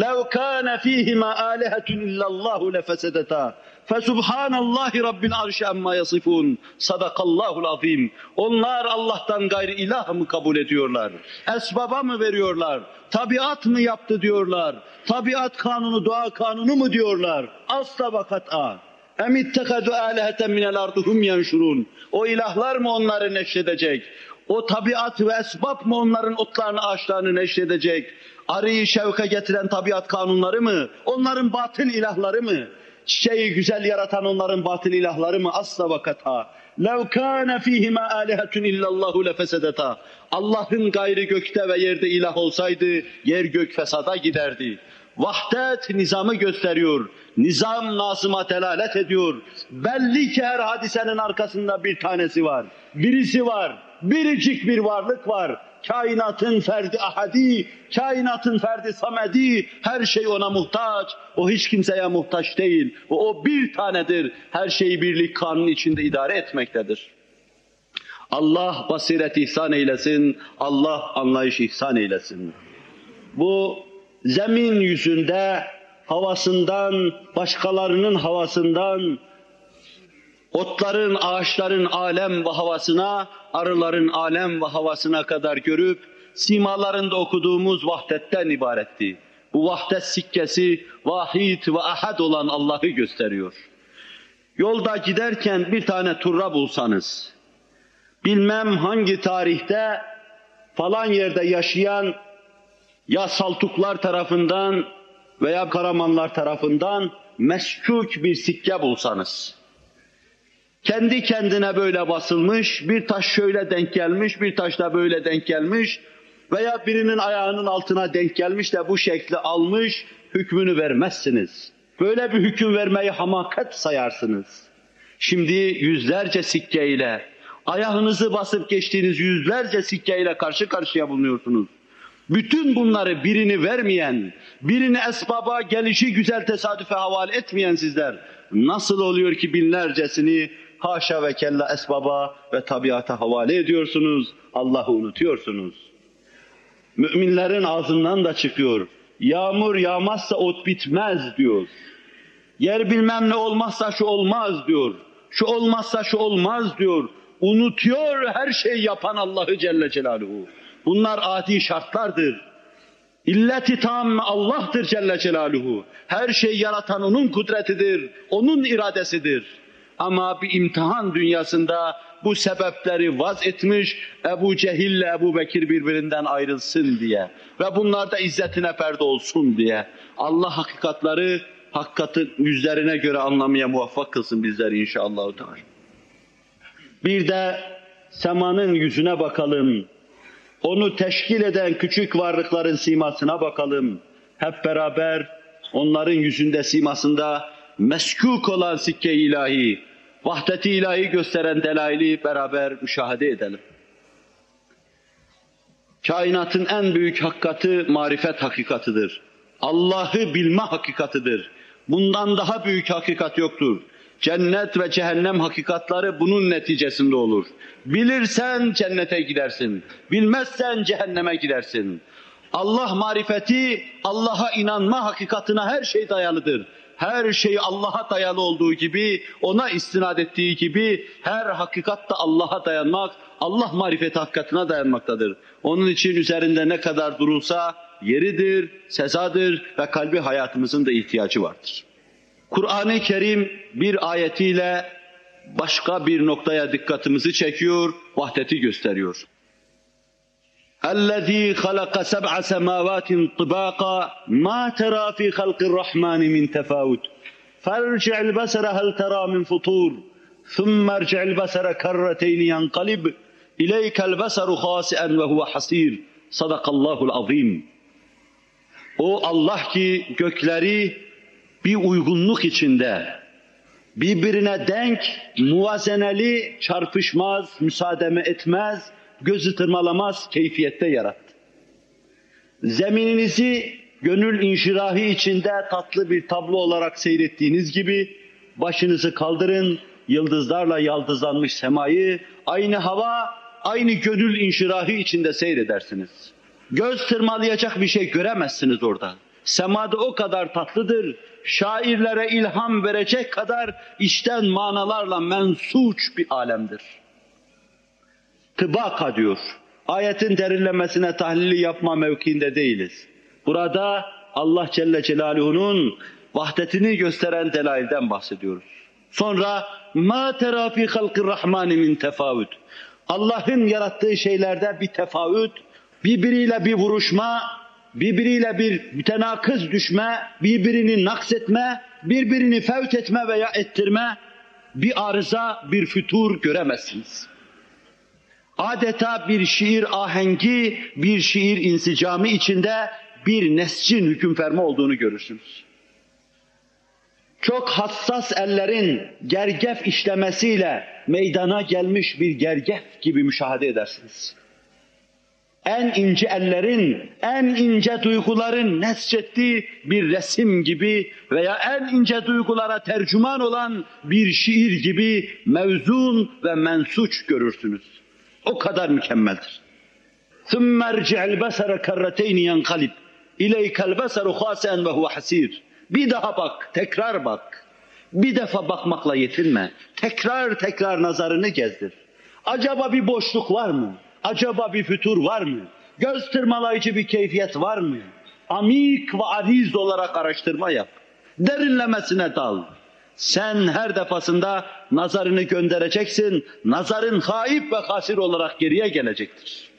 لَوْ كَانَ فِيهِمَا آلِهَةٌ إِلَّا اللّٰهُ لَفَسَدَتَا فَسُبْحَانَ اللّٰهِ رَبِّ الْعَرْشِ اَمَّا يَصِفُونَ Sadakallahul azim. Onlar Allah'tan gayrı ilah mı kabul ediyorlar? Esbaba mı veriyorlar? Tabiat mı yaptı diyorlar? Tabiat kanunu, doğa kanunu mu diyorlar? Asla ve kat'a. اَمِ اتَّخَذُوا آلِهَةً مِنَ الْأَرْضِ هُمْ يَنْشُرُونَ O ilahlar mı onları neşredecek? O tabiat ve esbab mı onların otlarını, ağaçlarını neşredecek? Arıyı şevke getiren tabiat kanunları mı? Onların batıl ilahları mı? Çiçeği güzel yaratan onların batıl ilahları mı? Asla ve kat'a. لَوْ كَانَ ف۪يهِمَا آلِهَةٌ اِلَّا اللّٰهُ لَفَسَدَتَا Allah'ın gayrı gökte ve yerde ilah olsaydı, yer gök fesada giderdi. Vahdet nizamı gösteriyor. Nizam nazıma delalet ediyor. Belli ki her hadisenin arkasında bir tanesi var. Birisi var. Biricik bir varlık var. Kainatın ferdi ahadi, kainatın ferdi samedi, her şey ona muhtaç. O hiç kimseye muhtaç değil. O bir tanedir. Her şeyi birlik kanunun içinde idare etmektedir. Allah basiret ihsan eylesin, Allah anlayış ihsan eylesin. Bu zemin yüzünde havasından, başkalarının havasından, otların, ağaçların alem ve havasına, arıların alem ve havasına kadar görüp, simalarında okuduğumuz vahdetten ibaretti. Bu vahdet sikkesi, vahid ve ahad olan Allah'ı gösteriyor. Yolda giderken bir tane turra bulsanız, bilmem hangi tarihte falan yerde yaşayan ya Saltuklar tarafından veya Karamanlar tarafından meskûk bir sikke bulsanız, kendi kendine böyle basılmış, bir taş şöyle denk gelmiş, bir taş da böyle denk gelmiş veya birinin ayağının altına denk gelmiş de bu şekli almış, hükmünü vermezsiniz. Böyle bir hüküm vermeyi hamakat sayarsınız. Şimdi yüzlerce sikkeyle, ayağınızı basıp geçtiğiniz yüzlerce sikkeyle karşı karşıya bulunuyorsunuz. Bütün bunları birini vermeyen, birini esbaba, gelişi güzel tesadüfe havale etmeyen sizler, nasıl oluyor ki binlercesini haşa ve kella esbaba ve tabiata havale ediyorsunuz, Allah'ı unutuyorsunuz. Müminlerin ağzından da çıkıyor, yağmur yağmazsa ot bitmez diyor. Yer bilmem ne olmazsa şu olmaz diyor. Şu olmazsa şu olmaz diyor. Unutuyor her şeyi yapan Allah'ı Celle Celaluhu. Bunlar adi şartlardır. İlleti tam Allah'tır Celle Celaluhu. Her şeyi yaratan O'nun kudretidir, O'nun iradesidir. Ama bir imtihan dünyasında bu sebepleri vaz etmiş, Ebu Cehil ile Ebu Bekir birbirinden ayrılsın diye ve bunlar da izzetine perde olsun diye Allah hakikatleri hakikatin yüzlerine göre anlamaya muvaffak kılsın bizleri inşallah. Bir de semanın yüzüne bakalım. Onu teşkil eden küçük varlıkların simasına bakalım. Hep beraber onların yüzünde, simasında meskûk olan sikke-i ilahi, vahdet-i ilahi gösteren delaili beraber müşahede edelim. Kainatın en büyük hakikati marifet hakikatıdır. Allah'ı bilme hakikatıdır. Bundan daha büyük hakikat yoktur. Cennet ve cehennem hakikatları bunun neticesinde olur. Bilirsen cennete gidersin, bilmezsen cehenneme gidersin. Allah marifeti, Allah'a inanma hakikatine her şey dayalıdır. Her şey Allah'a dayalı olduğu gibi, ona istinad ettiği gibi her hakikat da Allah'a dayanmak, Allah marifeti hakikatine dayanmaktadır. Onun için üzerinde ne kadar durulsa yeridir, sezadır ve kalbi hayatımızın da ihtiyacı vardır. Kur'an-ı Kerim bir ayetiyle başka bir noktaya dikkatimizi çekiyor, vahdeti gösteriyor. اَلَّذ۪ي خَلَقَ سَبْعَ سَمَاوَاتٍ طِبَاقًا مَا تَرَى ف۪ي خَلْقِ الرَّحْمَانِ مِنْ تَفَاوُتٍ فَارْجِعِ الْبَصَرَ هَلْ تَرَى مِنْ فُطُورٍ ثُمَّ ارْجِعِ الْبَصَرَ كَرَّتَيْنِ يَنْقَلِبْ اِلَيْكَ الْبَصَرُ خَاسِئًا وَهُوَ حَصِيرٌ صَدَقَ اللّٰهُ الْعَظِيمُ. O Allah ki gökleri bir uygunluk içinde, birbirine denk, muvazeneli, çarpışmaz, müsaademe etmez, gözü tırmalamaz keyfiyette yarattı. Zemininizi gönül inşirahı içinde tatlı bir tablo olarak seyrettiğiniz gibi başınızı kaldırın, yıldızlarla yaldızlanmış semayı, aynı hava, aynı gönül inşirahı içinde seyredersiniz. Göz tırmalayacak bir şey göremezsiniz orada. Semada o kadar tatlıdır, şairlere ilham verecek kadar içten manalarla mensuç bir alemdir. Tıbaka diyor. Ayetin derinlemesine tahlili yapma mevkiinde değiliz. Burada Allah Celle Celaluhu'nun vahdetini gösteren delailden bahsediyoruz. Sonra مَا تَرَى فِي خَلْقِ الرَّحْمَانِ مِنْ تَفَاوُتٍ. Allah'ın yarattığı şeylerde bir tefavüt, birbiriyle bir vuruşma, birbiriyle bir mütenakız düşme, birbirini naksetme, birbirini fevt etme veya ettirme, bir arıza, bir fütur göremezsiniz. Adeta bir şiir ahengi, bir şiir insicamı içinde bir nescin hüküm ferma olduğunu görürsünüz. çok hassas ellerin gergef işlemesiyle meydana gelmiş bir gergef gibi müşahede edersiniz. En ince ellerin, en ince duyguların nesçettiği bir resim gibi veya en ince duygulara tercüman olan bir şiir gibi mevzun ve mensuç görürsünüz. O kadar mükemmeldir. ثُمَّ ارْجِعِ الْبَصَرَ كَرَّتَيْنِ يَنْقَلِبْ اِلَيْكَ الْبَصَرُ خَاسِئًا وَهُوَ حَسِيرٌ. Bir daha bak, tekrar bak. Bir defa bakmakla yetinme. Tekrar tekrar nazarını gezdir. Acaba bir boşluk var mı? Acaba bir fütur var mı? Göz tırmalayıcı bir keyfiyet var mı? Amik ve ariz olarak araştırma yap. Derinlemesine dal. Sen her defasında nazarını göndereceksin. Nazarın haip ve hasir olarak geriye gelecektir.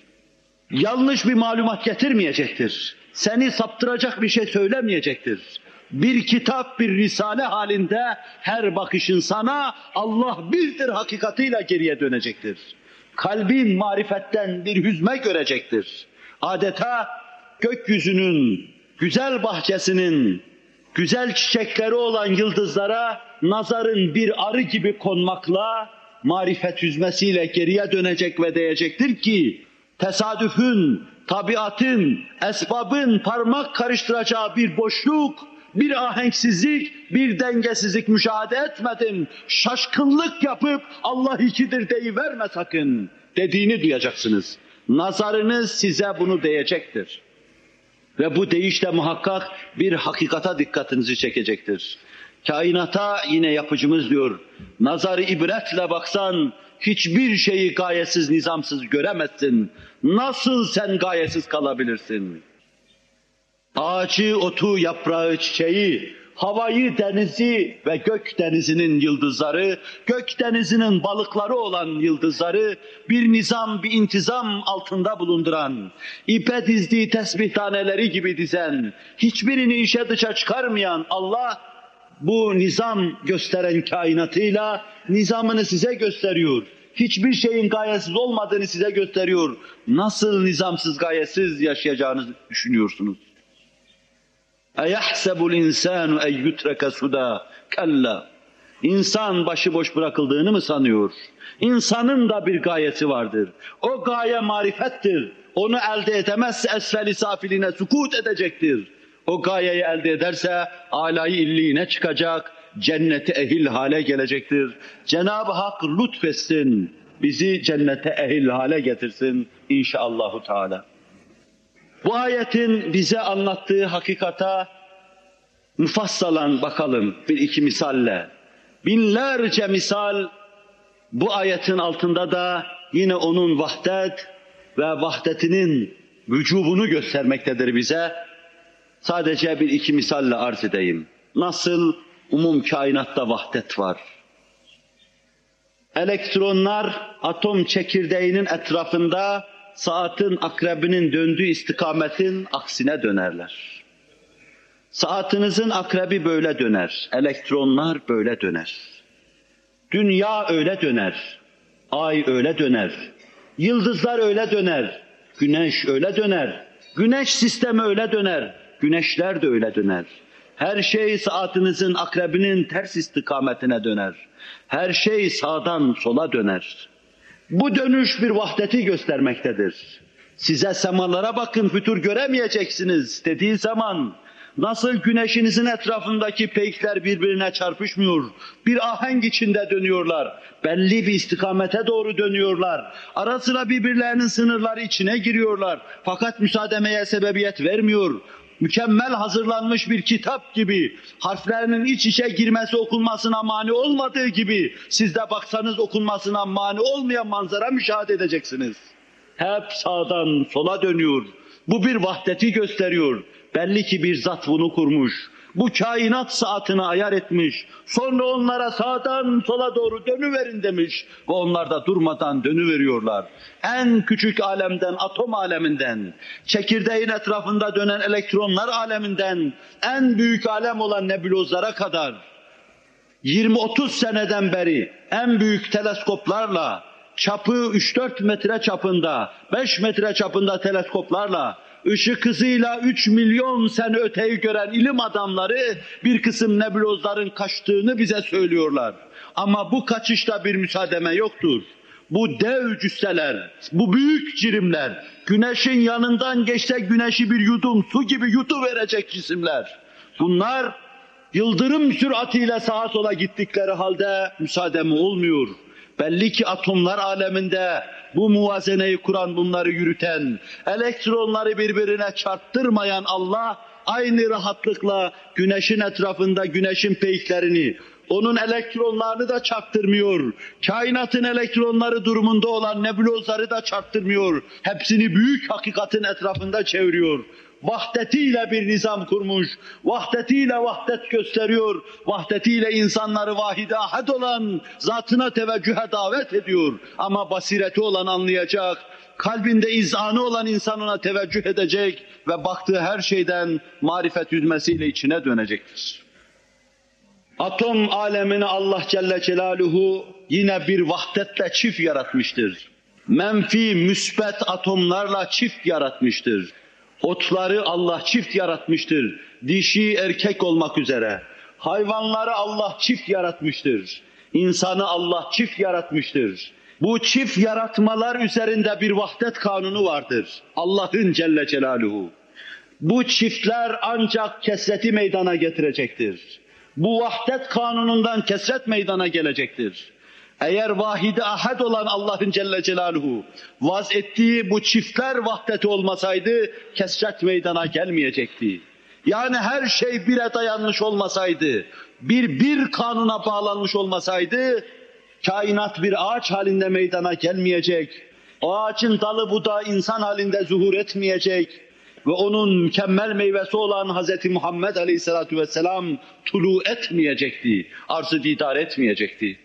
Yanlış bir malumat getirmeyecektir. Seni saptıracak bir şey söylemeyecektir. Bir kitap, bir risale halinde her bakışın sana Allah birdir hakikatiyle geriye dönecektir. Kalbin marifetten bir hüzme görecektir. Adeta gökyüzünün, güzel bahçesinin, güzel çiçekleri olan yıldızlara nazarın bir arı gibi konmakla marifet hüzmesiyle geriye dönecek ve diyecektir ki tesadüfün, tabiatın, esbabın parmak karıştıracağı bir boşluk, bir ahenksizlik, bir dengesizlik müşahede etmedim. Şaşkınlık yapıp Allah ikidir deyiverme sakın dediğini duyacaksınız. Nazarınız size bunu diyecektir. Ve bu deyiş de muhakkak bir hakikata dikkatinizi çekecektir. Kainata yine yapıcımız diyor, nazarı ibretle baksan hiçbir şeyi gayesiz, nizamsız göremezsin. Nasıl sen gayesiz kalabilirsin? Ağacı, otu, yaprağı, çiçeği, havayı, denizi ve gök denizinin yıldızları, gök denizinin balıkları olan yıldızları bir nizam, bir intizam altında bulunduran, ipe dizdiği tesbih taneleri gibi dizen, hiçbirini işe dışa çıkarmayan Allah, bu nizam gösteren kainatıyla nizamını size gösteriyor. Hiçbir şeyin gayesiz olmadığını size gösteriyor. Nasıl nizamsız, gayesiz yaşayacağınızı düşünüyorsunuz? اَيَحْسَبُ الْاِنْسَانُ اَنْ يُتْرَكَ سُدَى كَلَّا. İnsan başıboş bırakıldığını mı sanıyor? İnsanın da bir gayesi vardır. O gaye marifettir. Onu elde edemezse esfel-i safiline sukut edecektir. O gayeyi elde ederse âlâ-i illiğine çıkacak, cennete ehil hale gelecektir. Cenab-ı Hak lütfetsin, bizi cennete ehil hale getirsin inşallahü teâlâ. Bu ayetin bize anlattığı hakikata müfassalan bakalım bir iki misalle. Binlerce misal bu ayetin altında da yine onun vahdet ve vahdetinin vücubunu göstermektedir bize. Sadece bir iki misalle arz edeyim. Nasıl umum kainatta vahdet var? Elektronlar atom çekirdeğinin etrafında saatin akrebinin döndüğü istikametin aksine dönerler. Saatinizin akrebi böyle döner, elektronlar böyle döner. Dünya öyle döner, ay öyle döner, yıldızlar öyle döner, güneş öyle döner, güneş sistemi öyle döner, güneşler de öyle döner. Her şey saatinizin akrebinin ters istikametine döner. Her şey sağdan sola döner. Bu dönüş bir vahdeti göstermektedir. Size semalara bakın, fütur göremeyeceksiniz dediği zaman nasıl güneşinizin etrafındaki peykler birbirine çarpışmıyor, bir ahenk içinde dönüyorlar, belli bir istikamete doğru dönüyorlar, ara sıra birbirlerinin sınırları içine giriyorlar, fakat müsaademeye sebebiyet vermiyor. Mükemmel hazırlanmış bir kitap gibi, harflerinin iç içe girmesi okunmasına mani olmadığı gibi, siz de baksanız okunmasına mani olmayan manzara müşahede edeceksiniz. Hep sağdan sola dönüyor. Bu bir vahdeti gösteriyor. Belli ki bir zat bunu kurmuş. Bu kainat saatini ayar etmiş. Sonra onlara sağdan sola doğru dönüverin demiş. Ve onlar da durmadan dönüveriyorlar. En küçük alemden, atom aleminden, çekirdeğin etrafında dönen elektronlar aleminden, en büyük alem olan nebulozlara kadar 20-30 seneden beri en büyük teleskoplarla, çapı 3-4 metre çapında, 5 metre çapında teleskoplarla ışık hızıyla 3 milyon sene öteyi gören ilim adamları bir kısım nebulozların kaçtığını bize söylüyorlar. Ama bu kaçışta bir müsaademe yoktur. Bu dev cüsseler, bu büyük cirimler, güneşin yanından geçse güneşi bir yudum su gibi yutuverecek cisimler. Bunlar yıldırım süratiyle sağa sola gittikleri halde müsaademe olmuyor. Belli ki atomlar aleminde bu muvazeneyi kuran, bunları yürüten, elektronları birbirine çarptırmayan Allah aynı rahatlıkla güneşin etrafında güneşin peyklerini, onun elektronlarını da çarptırmıyor. Kainatın elektronları durumunda olan nebulozları da çarptırmıyor. Hepsini büyük hakikatin etrafında çeviriyor. Vahdetiyle bir nizam kurmuş, vahdetiyle vahdet gösteriyor, vahdetiyle insanları vahide ahad olan zatına teveccühe davet ediyor. Ama basireti olan anlayacak, kalbinde izanı olan insan ona teveccüh edecek ve baktığı her şeyden marifet yüzmesiyle içine dönecektir. Atom alemini Allah Celle Celaluhu yine bir vahdetle çift yaratmıştır. Menfi, müsbet atomlarla çift yaratmıştır. Otları Allah çift yaratmıştır. Dişi, erkek olmak üzere. Hayvanları Allah çift yaratmıştır. İnsanı Allah çift yaratmıştır. Bu çift yaratmalar üzerinde bir vahdet kanunu vardır. Allah'ın Celle Celaluhu. Bu çiftler ancak kesreti meydana getirecektir. Bu vahdet kanunundan kesret meydana gelecektir. Eğer vahid-i ahad olan Allah'ın Celle Celaluhu vaz ettiği bu çiftler vahdeti olmasaydı kesret meydana gelmeyecekti. Yani her şey bire dayanmış olmasaydı, bir kanuna bağlanmış olmasaydı kainat bir ağaç halinde meydana gelmeyecek. O ağacın dalı budağı insan halinde zuhur etmeyecek. Ve onun mükemmel meyvesi olan Hz. Muhammed Aleyhisselatü Vesselam tulu etmeyecekti, arz-ı didar etmeyecekti.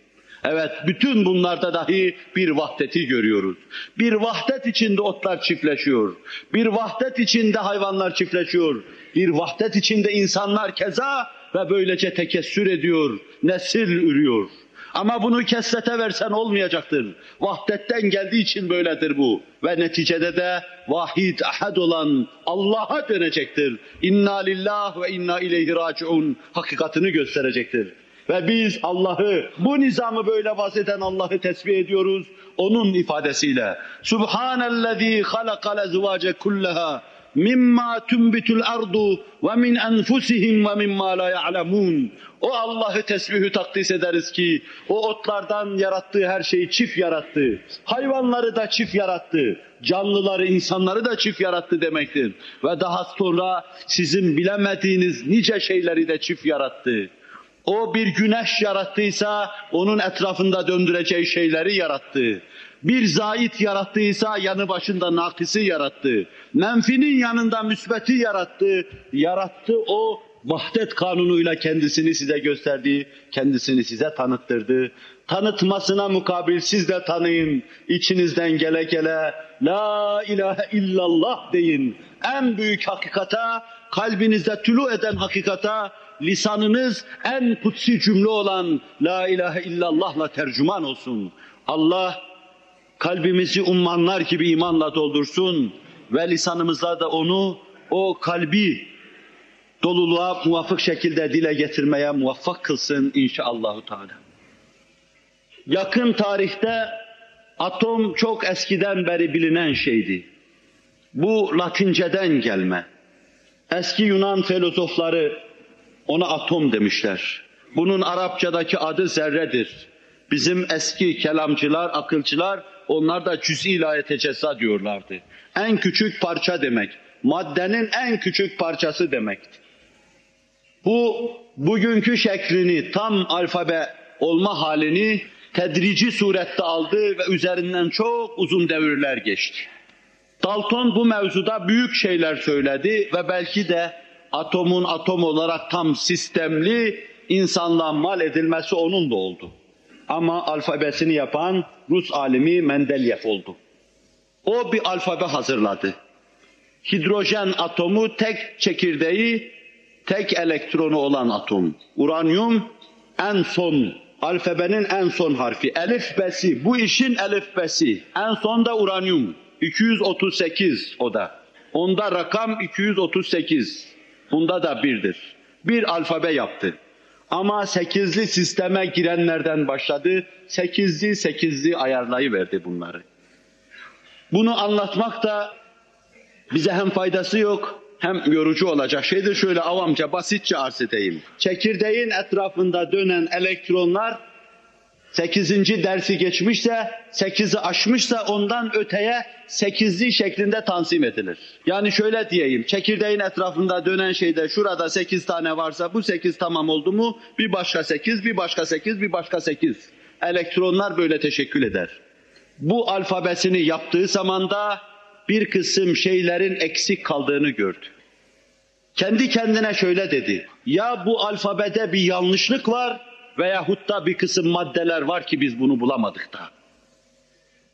Evet, bütün bunlarda dahi bir vahdeti görüyoruz. Bir vahdet içinde otlar çiftleşiyor, bir vahdet içinde hayvanlar çiftleşiyor, bir vahdet içinde insanlar keza ve böylece tekessür ediyor, nesil ürüyor. Ama bunu kesrete versen olmayacaktır. Vahdetten geldiği için böyledir bu. Ve neticede de vahid, ahad olan Allah'a dönecektir. İnna lillah ve inna ileyhi raciun hakikatini gösterecektir. Ve biz Allah'ı, bu nizamı böyle vazeden Allah'ı tesbih ediyoruz. Onun ifadesiyle. Subhanellezî halakal ezvâce kullaha mimma tunbitul ardu ve min enfusihim ve mimma la ya'lemun. O Allah'ı tesbihü takdis ederiz ki o otlardan yarattığı her şeyi çift yarattı. Hayvanları da çift yarattı. Canlıları, insanları da çift yarattı demektir. Ve daha sonra sizin bilemediğiniz nice şeyleri de çift yarattı. O bir güneş yarattıysa onun etrafında döndüreceği şeyleri yarattı. Bir zait yarattıysa yanı başında nakisi yarattı. Menfinin yanında müsbeti yarattı. Yarattı, o vahdet kanunuyla kendisini size gösterdi, kendisini size tanıttırdı. Tanıtmasına mukabil siz de tanıyın. İçinizden gele gele la ilahe illallah deyin. En büyük hakikata, kalbinizde tulu eden hakikata, lisanınız en kutsi cümle olan la ilahe illallah'la tercüman olsun. Allah kalbimizi ummanlar gibi imanla doldursun ve lisanımızda da onu, o kalbi doluluğa muvafık şekilde dile getirmeye muvaffak kılsın inşallahü teala. Yakın tarihte atom çok eskiden beri bilinen şeydi. Bu Latinceden gelme. Eski Yunan filozofları ona atom demişler. Bunun Arapçadaki adı zerredir. Bizim eski kelamcılar, akılcılar onlar da cüz-i ilahiyete ceza diyorlardı. En küçük parça demek. Maddenin en küçük parçası demekti. Bu bugünkü şeklini, tam alfabe olma halini tedrici surette aldı ve üzerinden çok uzun devirler geçti. Dalton bu mevzuda büyük şeyler söyledi ve belki de atomun atom olarak tam sistemli insanla mal edilmesi onun da oldu. Ama alfabesini yapan Rus alimi Mendeleyev oldu. O bir alfabe hazırladı. Hidrojen atomu tek çekirdeği, tek elektronu olan atom. Uranyum en son, alfabenin en son harfi. Elifbesi, bu işin elifbesi. En son da uranyum. 238 o da. Onda rakam 238. Bunda da 1'dir. Bir alfabe yaptı. Ama 8'li sisteme girenlerden başladı. 8'li ayarlayıverdi bunları. Bunu anlatmak da bize hem faydası yok, hem yorucu olacak şeydir. Şöyle avamca, basitçe arz edeyim. Çekirdeğin etrafında dönen elektronlar 8. dersi geçmişse, 8'i aşmışsa ondan öteye 8'li şeklinde tanzim edilir. Yani şöyle diyeyim, çekirdeğin etrafında dönen şeyde şurada 8 tane varsa bu 8 tamam oldu mu bir başka 8, bir başka 8, bir başka 8. Elektronlar böyle teşekkül eder. Bu alfabesini yaptığı zaman da bir kısım şeylerin eksik kaldığını gördü. Kendi kendine şöyle dedi, ya bu alfabede bir yanlışlık var veyahut da bir kısım maddeler var ki biz bunu bulamadık da.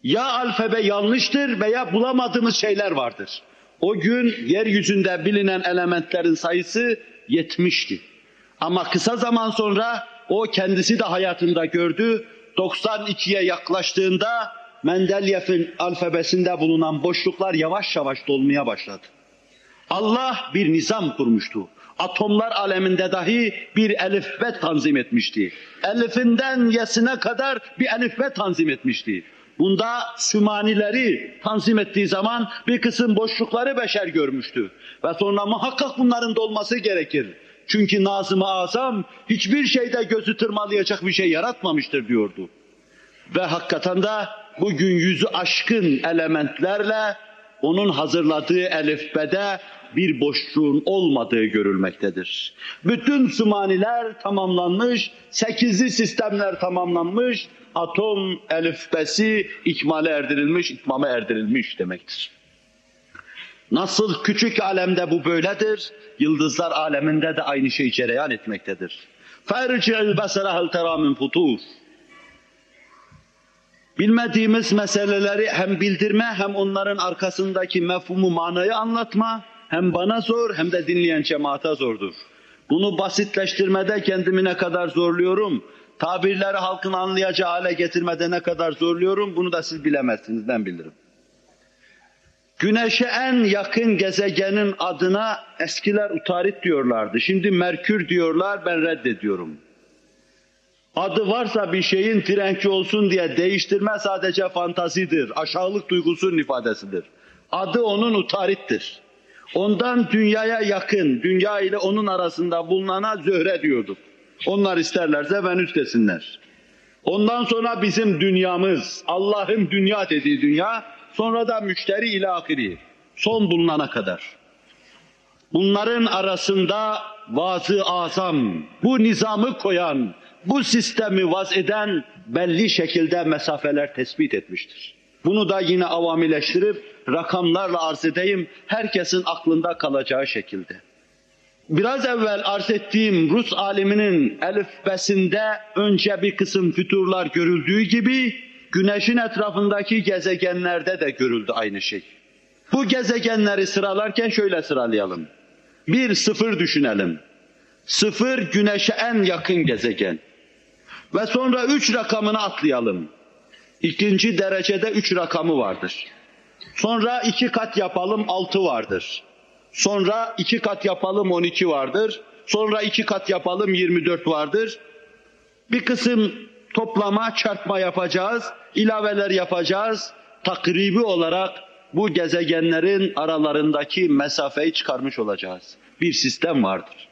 Ya alfabe yanlıştır veya bulamadığımız şeyler vardır. O gün yeryüzünde bilinen elementlerin sayısı 70'ti. Ama kısa zaman sonra o kendisi de hayatında gördü, 92'ye yaklaştığında Mendeleev'in alfabesinde bulunan boşluklar yavaş yavaş dolmaya başladı. Allah bir nizam kurmuştu. Atomlar aleminde dahi bir elifbe tanzim etmişti. Elifinden yesine kadar bir elifbe tanzim etmişti. Bunda sümanileri tanzim ettiği zaman bir kısım boşlukları beşer görmüştü. Ve sonra muhakkak bunların dolması gerekir. Çünkü Nazım-ı Azam hiçbir şeyde gözü tırmalayacak bir şey yaratmamıştır diyordu. Ve hakikaten de bugün 100'ü aşkın elementlerle onun hazırladığı elifbede bir boşluğun olmadığı görülmektedir. Bütün sümaniler tamamlanmış, 8'li sistemler tamamlanmış, atom elifbesi ikmale erdirilmiş, itmama erdirilmiş demektir. Nasıl küçük alemde bu böyledir, yıldızlar aleminde de aynı şey cereyan etmektedir. فَاَرْجِعِ الْبَسَرَ هَلْ تَرَى مِنْ فُطُورٍ. Bilmediğimiz meseleleri hem bildirme, hem onların arkasındaki mefhumu, manayı anlatma, hem bana zor, hem de dinleyen cemaate zordur. Bunu basitleştirmede kendimi ne kadar zorluyorum, tabirleri halkın anlayacağı hale getirmede ne kadar zorluyorum, bunu da siz bilemezsiniz, ben bilirim. Güneşe en yakın gezegenin adına eskiler Utarit diyorlardı, şimdi Merkür diyorlar, ben reddediyorum. Adı varsa bir şeyin frenkçi olsun diye değiştirme sadece fantazidir, aşağılık duygusunun ifadesidir. Adı onun Utarit'tir. Ondan dünyaya yakın, dünya ile onun arasında bulunana Zöhre diyorduk. Onlar isterlerse Venüs desinler. Ondan sonra bizim dünyamız, Allah'ın dünya dediği dünya, sonra da müşteri ile ahiri, son bulunana kadar. Bunların arasında Vaz-ı Azam, bu nizamı koyan, bu sistemi vaz eden belli şekilde mesafeler tespit etmiştir. Bunu da yine avamileştirip rakamlarla arz edeyim, herkesin aklında kalacağı şekilde. Biraz evvel arz ettiğim Rus aliminin elifbesinde önce bir kısım füturlar görüldüğü gibi, Güneşin etrafındaki gezegenlerde de görüldü aynı şey. Bu gezegenleri sıralarken şöyle sıralayalım. 1, 0 düşünelim. 0 Güneş'e en yakın gezegen. Ve sonra 3 rakamını atlayalım. İkinci derecede 3 rakamı vardır. Sonra 2 kat yapalım 6 vardır. Sonra 2 kat yapalım 12 vardır. Sonra 2 kat yapalım 24 vardır. Bir kısım toplama, çarpma yapacağız, ilaveler yapacağız. Takribi olarak bu gezegenlerin aralarındaki mesafeyi çıkarmış olacağız. Bir sistem vardır.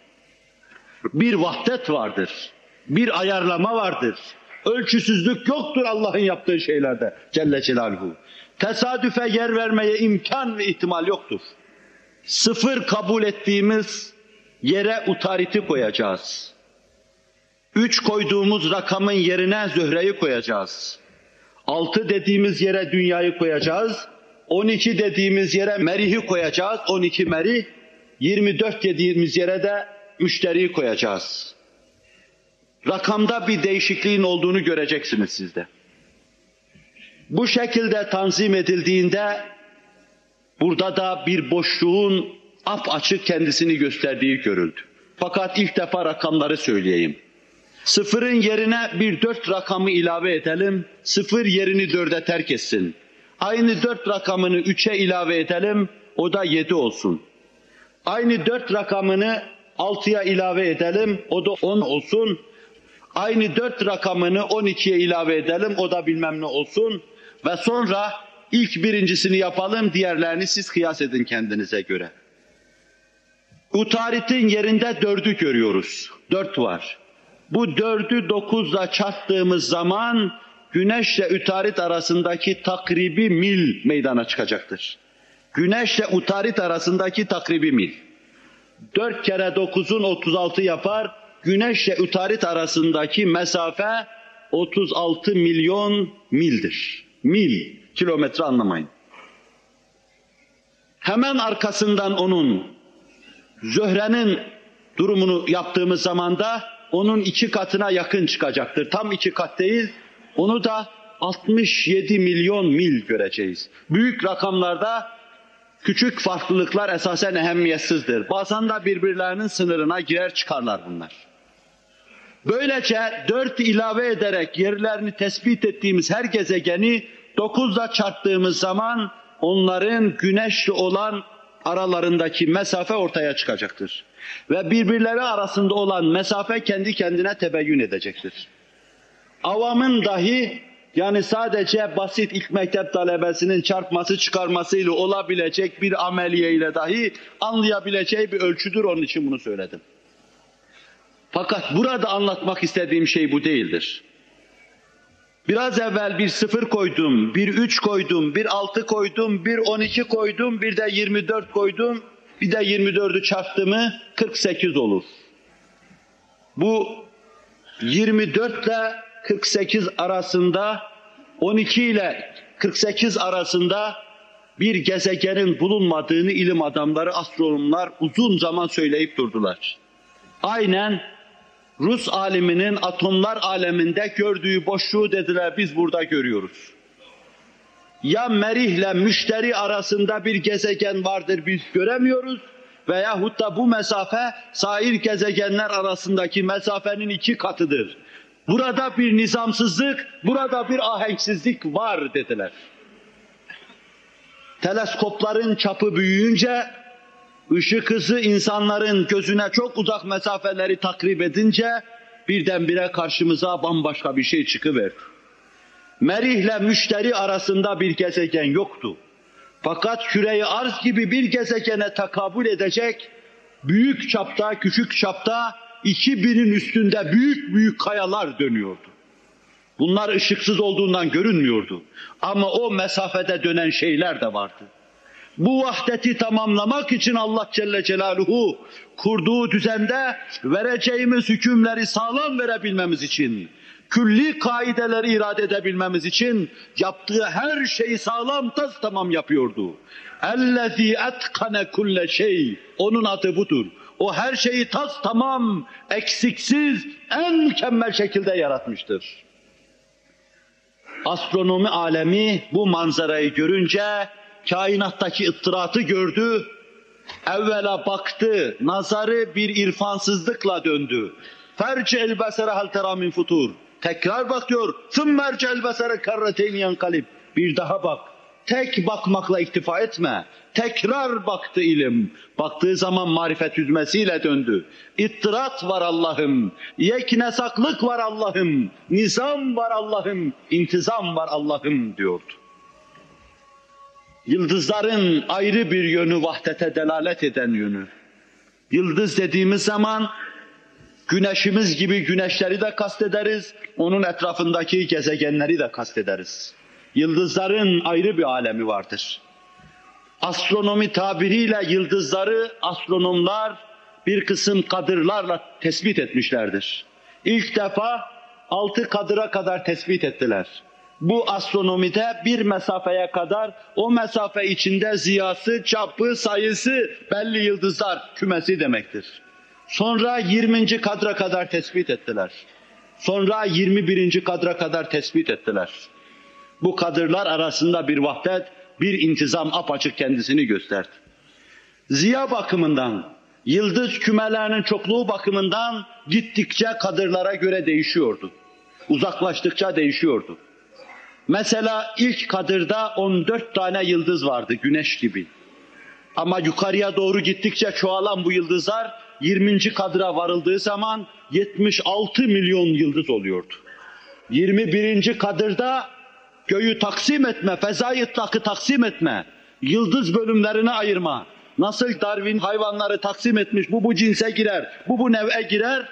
Bir vahdet vardır. Bir ayarlama vardır. Ölçüsüzlük yoktur Allah'ın yaptığı şeylerde Celle Celaluhu. Tesadüfe yer vermeye imkan ve ihtimal yoktur. 0 kabul ettiğimiz yere Utarit'i koyacağız. 3 koyduğumuz rakamın yerine Zöhre'yi koyacağız. 6 dediğimiz yere Dünya'yı koyacağız. 12 dediğimiz yere Merih'i koyacağız. 12 Merih. 24 dediğimiz yere de Müşteri'yi koyacağız. Rakamda bir değişikliğin olduğunu göreceksiniz siz de. Bu şekilde tanzim edildiğinde burada da bir boşluğun apaçık kendisini gösterdiği görüldü. Fakat ilk defa rakamları söyleyeyim. 0'ın yerine bir 4 rakamı ilave edelim, 0 yerini 4'e terk etsin. Aynı 4 rakamını 3'e ilave edelim, o da 7 olsun. Aynı 4 rakamını 6'ya ilave edelim, o da 10 olsun. Aynı 4 rakamını 12'ye ilave edelim, o da bilmem ne olsun. Ve sonra ilk birincisini yapalım, diğerlerini siz kıyas edin kendinize göre. Utarit'in yerinde 4'ü görüyoruz. 4 var. Bu 4'ü 9'la çarptığımız zaman Güneşle Utarit arasındaki takribi mil meydana çıkacaktır. Güneşle Utarit arasındaki takribi mil. 4 kere 9'un 36 yapar. Güneşle Utarit arasındaki mesafe 36 milyon mildir. Mil, kilometre anlamayın. Hemen arkasından onun Zöhre'nin durumunu yaptığımız zaman da onun 2 katına yakın çıkacaktır. Tam 2 kat değil, onu da 67 milyon mil göreceğiz. Büyük rakamlarda küçük farklılıklar esasen ehemmiyetsizdir. Bazen de birbirlerinin sınırına girer çıkarlar bunlar. Böylece 4 ilave ederek yerlerini tespit ettiğimiz her gezegeni 9'la çarptığımız zaman onların güneşle olan aralarındaki mesafe ortaya çıkacaktır. Ve birbirleri arasında olan mesafe kendi kendine tebeyyün edecektir. Avamın dahi, yani sadece basit ilk mektep talebesinin çarpması çıkarmasıyla olabilecek bir ameliye ile dahi anlayabileceği bir ölçüdür, onun için bunu söyledim. Fakat burada anlatmak istediğim şey bu değildir. Biraz evvel bir 0 koydum, bir 3 koydum, bir 6 koydum, bir 12 koydum, bir de 24 koydum, bir de 24'ü çarptı mı 48 olur. Bu 24 ile 48 arasında, 12 ile 48 arasında bir gezegenin bulunmadığını ilim adamları, astronomlar uzun zaman söyleyip durdular. Aynen Rus aliminin atomlar aleminde gördüğü boşluğu dediler, biz burada görüyoruz. Ya Merih ile Müşteri arasında bir gezegen vardır, biz göremiyoruz. Veyahut da bu mesafe sair gezegenler arasındaki mesafenin 2 katıdır. Burada bir nizamsızlık, burada bir ahenksizlik var dediler. Teleskopların çapı büyüyünce, ışık hızı insanların gözüne çok uzak mesafeleri takrib edince birdenbire karşımıza bambaşka bir şey çıkıverdi. Merih ile Müşteri arasında bir gezegen yoktu. Fakat küre-i arz gibi bir gezegene takabül edecek büyük çapta, küçük çapta 2000'in üstünde büyük büyük kayalar dönüyordu. Bunlar ışıksız olduğundan görünmüyordu. Ama o mesafede dönen şeyler de vardı. Bu vahdeti tamamlamak için Allah Celle Celaluhu kurduğu düzende vereceğimiz hükümleri sağlam verebilmemiz için, külli kaideleri irade edebilmemiz için yaptığı her şeyi sağlam tamam yapıyordu. اَلَّذ۪ي اَتْقَنَ كُلَّ şey, onun adı budur. O her şeyi tamam, eksiksiz, en mükemmel şekilde yaratmıştır. Astronomi alemi bu manzarayı görünce kainattaki ıttıratı gördü, evvela baktı, nazarı bir irfansızlıkla döndü. فَرْجَ الْبَسَرَ هَلْ تَرَى مِنْ فُتُورٍ Tekrar bakıyor. ثُمَّ اَرْجَ الْبَسَرَ كَرَّتَيْنِ يَنْقَلِبْ Bir daha bak. Tek bakmakla iktifa etme. Tekrar baktı ilim. Baktığı zaman marifet yüzmesiyle döndü. İttirat var Allah'ım. Yeknesaklık var Allah'ım. Nizam var Allah'ım. İntizam var Allah'ım diyordu. Yıldızların ayrı bir yönü, vahdete delalet eden yönü. Yıldız dediğimiz zaman güneşimiz gibi güneşleri de kastederiz, onun etrafındaki gezegenleri de kastederiz. Yıldızların ayrı bir alemi vardır. Astronomi tabiriyle yıldızları astronomlar bir kısım kadırlarla tespit etmişlerdir. İlk defa 6 kadıra kadar tespit ettiler. Bu astronomide bir mesafeye kadar, o mesafe içinde ziyası, çapı, sayısı belli yıldızlar kümesi demektir. Sonra 20. kadra kadar tespit ettiler. Sonra 21. kadra kadar tespit ettiler. Bu kadırlar arasında bir vahdet, bir intizam apaçık kendisini gösterdi. Ziya bakımından, yıldız kümelerinin çokluğu bakımından gittikçe kadırlara göre değişiyordu. Uzaklaştıkça değişiyordu. Mesela ilk kadırda 14 tane yıldız vardı, güneş gibi. Ama yukarıya doğru gittikçe çoğalan bu yıldızlar 20. kadra varıldığı zaman 76 milyon yıldız oluyordu. 21. kadırda göğü taksim etme, fezai itlakı taksim etme, yıldız bölümlerine ayırma. Nasıl Darwin hayvanları taksim etmiş, bu cinse girer, bu nev'e girer.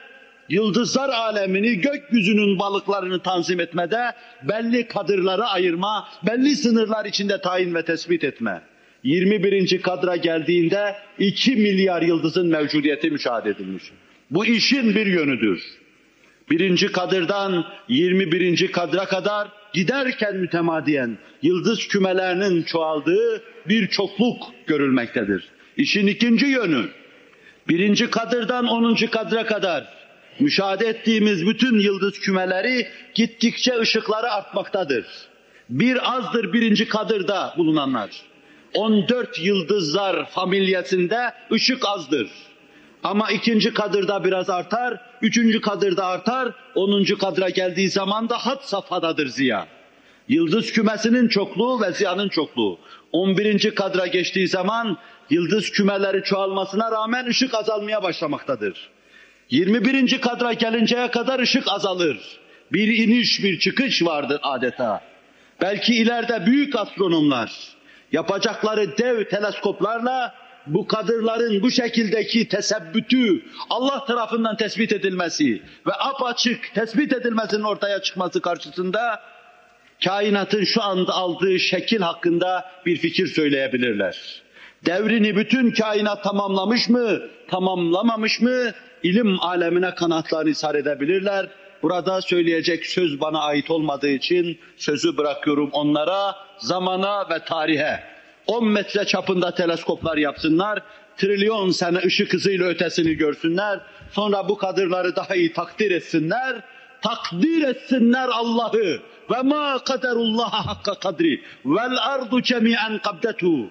Yıldızlar alemini, gökyüzünün balıklarını tanzim etmede belli kadırlara ayırma, belli sınırlar içinde tayin ve tespit etme. 21. kadra geldiğinde 2 milyar yıldızın mevcudiyeti müşahede edilmiş. Bu işin bir yönüdür. 1. kadırdan 21. kadra kadar giderken mütemadiyen yıldız kümelerinin çoğaldığı bir çokluk görülmektedir. İşin ikinci yönü, 1. kadırdan 10. kadra kadar müşahede ettiğimiz bütün yıldız kümeleri gittikçe ışıkları artmaktadır. Bir azdır 1. kadırda bulunanlar. 14 yıldızlar familyasında ışık azdır. Ama 2. kadırda biraz artar, 3. kadırda artar, 10. kadra geldiği zaman da had safhadadır ziya. Yıldız kümesinin çokluğu ve ziyanın çokluğu. 11. kadra geçtiği zaman yıldız kümeleri çoğalmasına rağmen ışık azalmaya başlamaktadır. 21. kadra gelinceye kadar ışık azalır. Bir iniş, bir çıkış vardır adeta. Belki ileride büyük astronomlar yapacakları dev teleskoplarla bu kadırların bu şekildeki tesebbütü, Allah tarafından tespit edilmesi ve apaçık tespit edilmesinin ortaya çıkması karşısında kainatın şu anda aldığı şekil hakkında bir fikir söyleyebilirler. Devrini bütün kainat tamamlamış mı, tamamlamamış mı, ilim alemine kanatlarını ishar edebilirler. Burada söyleyecek söz bana ait olmadığı için sözü bırakıyorum onlara, zamana ve tarihe. 10 metre çapında teleskoplar yapsınlar, trilyon sene ışık hızıyla ötesini görsünler, sonra bu kadırları daha iyi takdir etsinler Allah'ı. Ve ma kaderullaha hakka kadri vel ardu cemi'en kabdetu.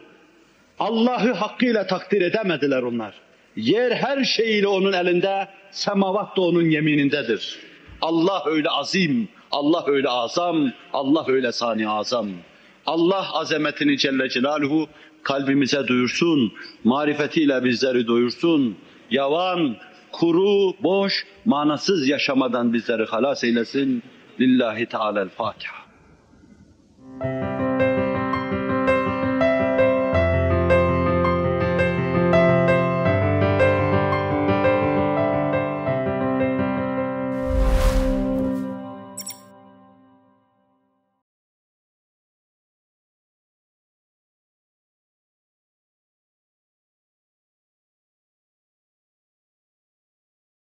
Allah'ı hakkıyla takdir edemediler onlar. Yer her şeyiyle onun elinde, semavat da onun yeminindedir. Allah öyle azim, Allah öyle azam, Allah öyle sani azam. Allah azametini Celle Celaluhu kalbimize duyursun, marifetiyle bizleri doyursun. Yavan, kuru, boş, manasız yaşamadan bizleri halas eylesin. Lillahi Teala'l-Fatiha.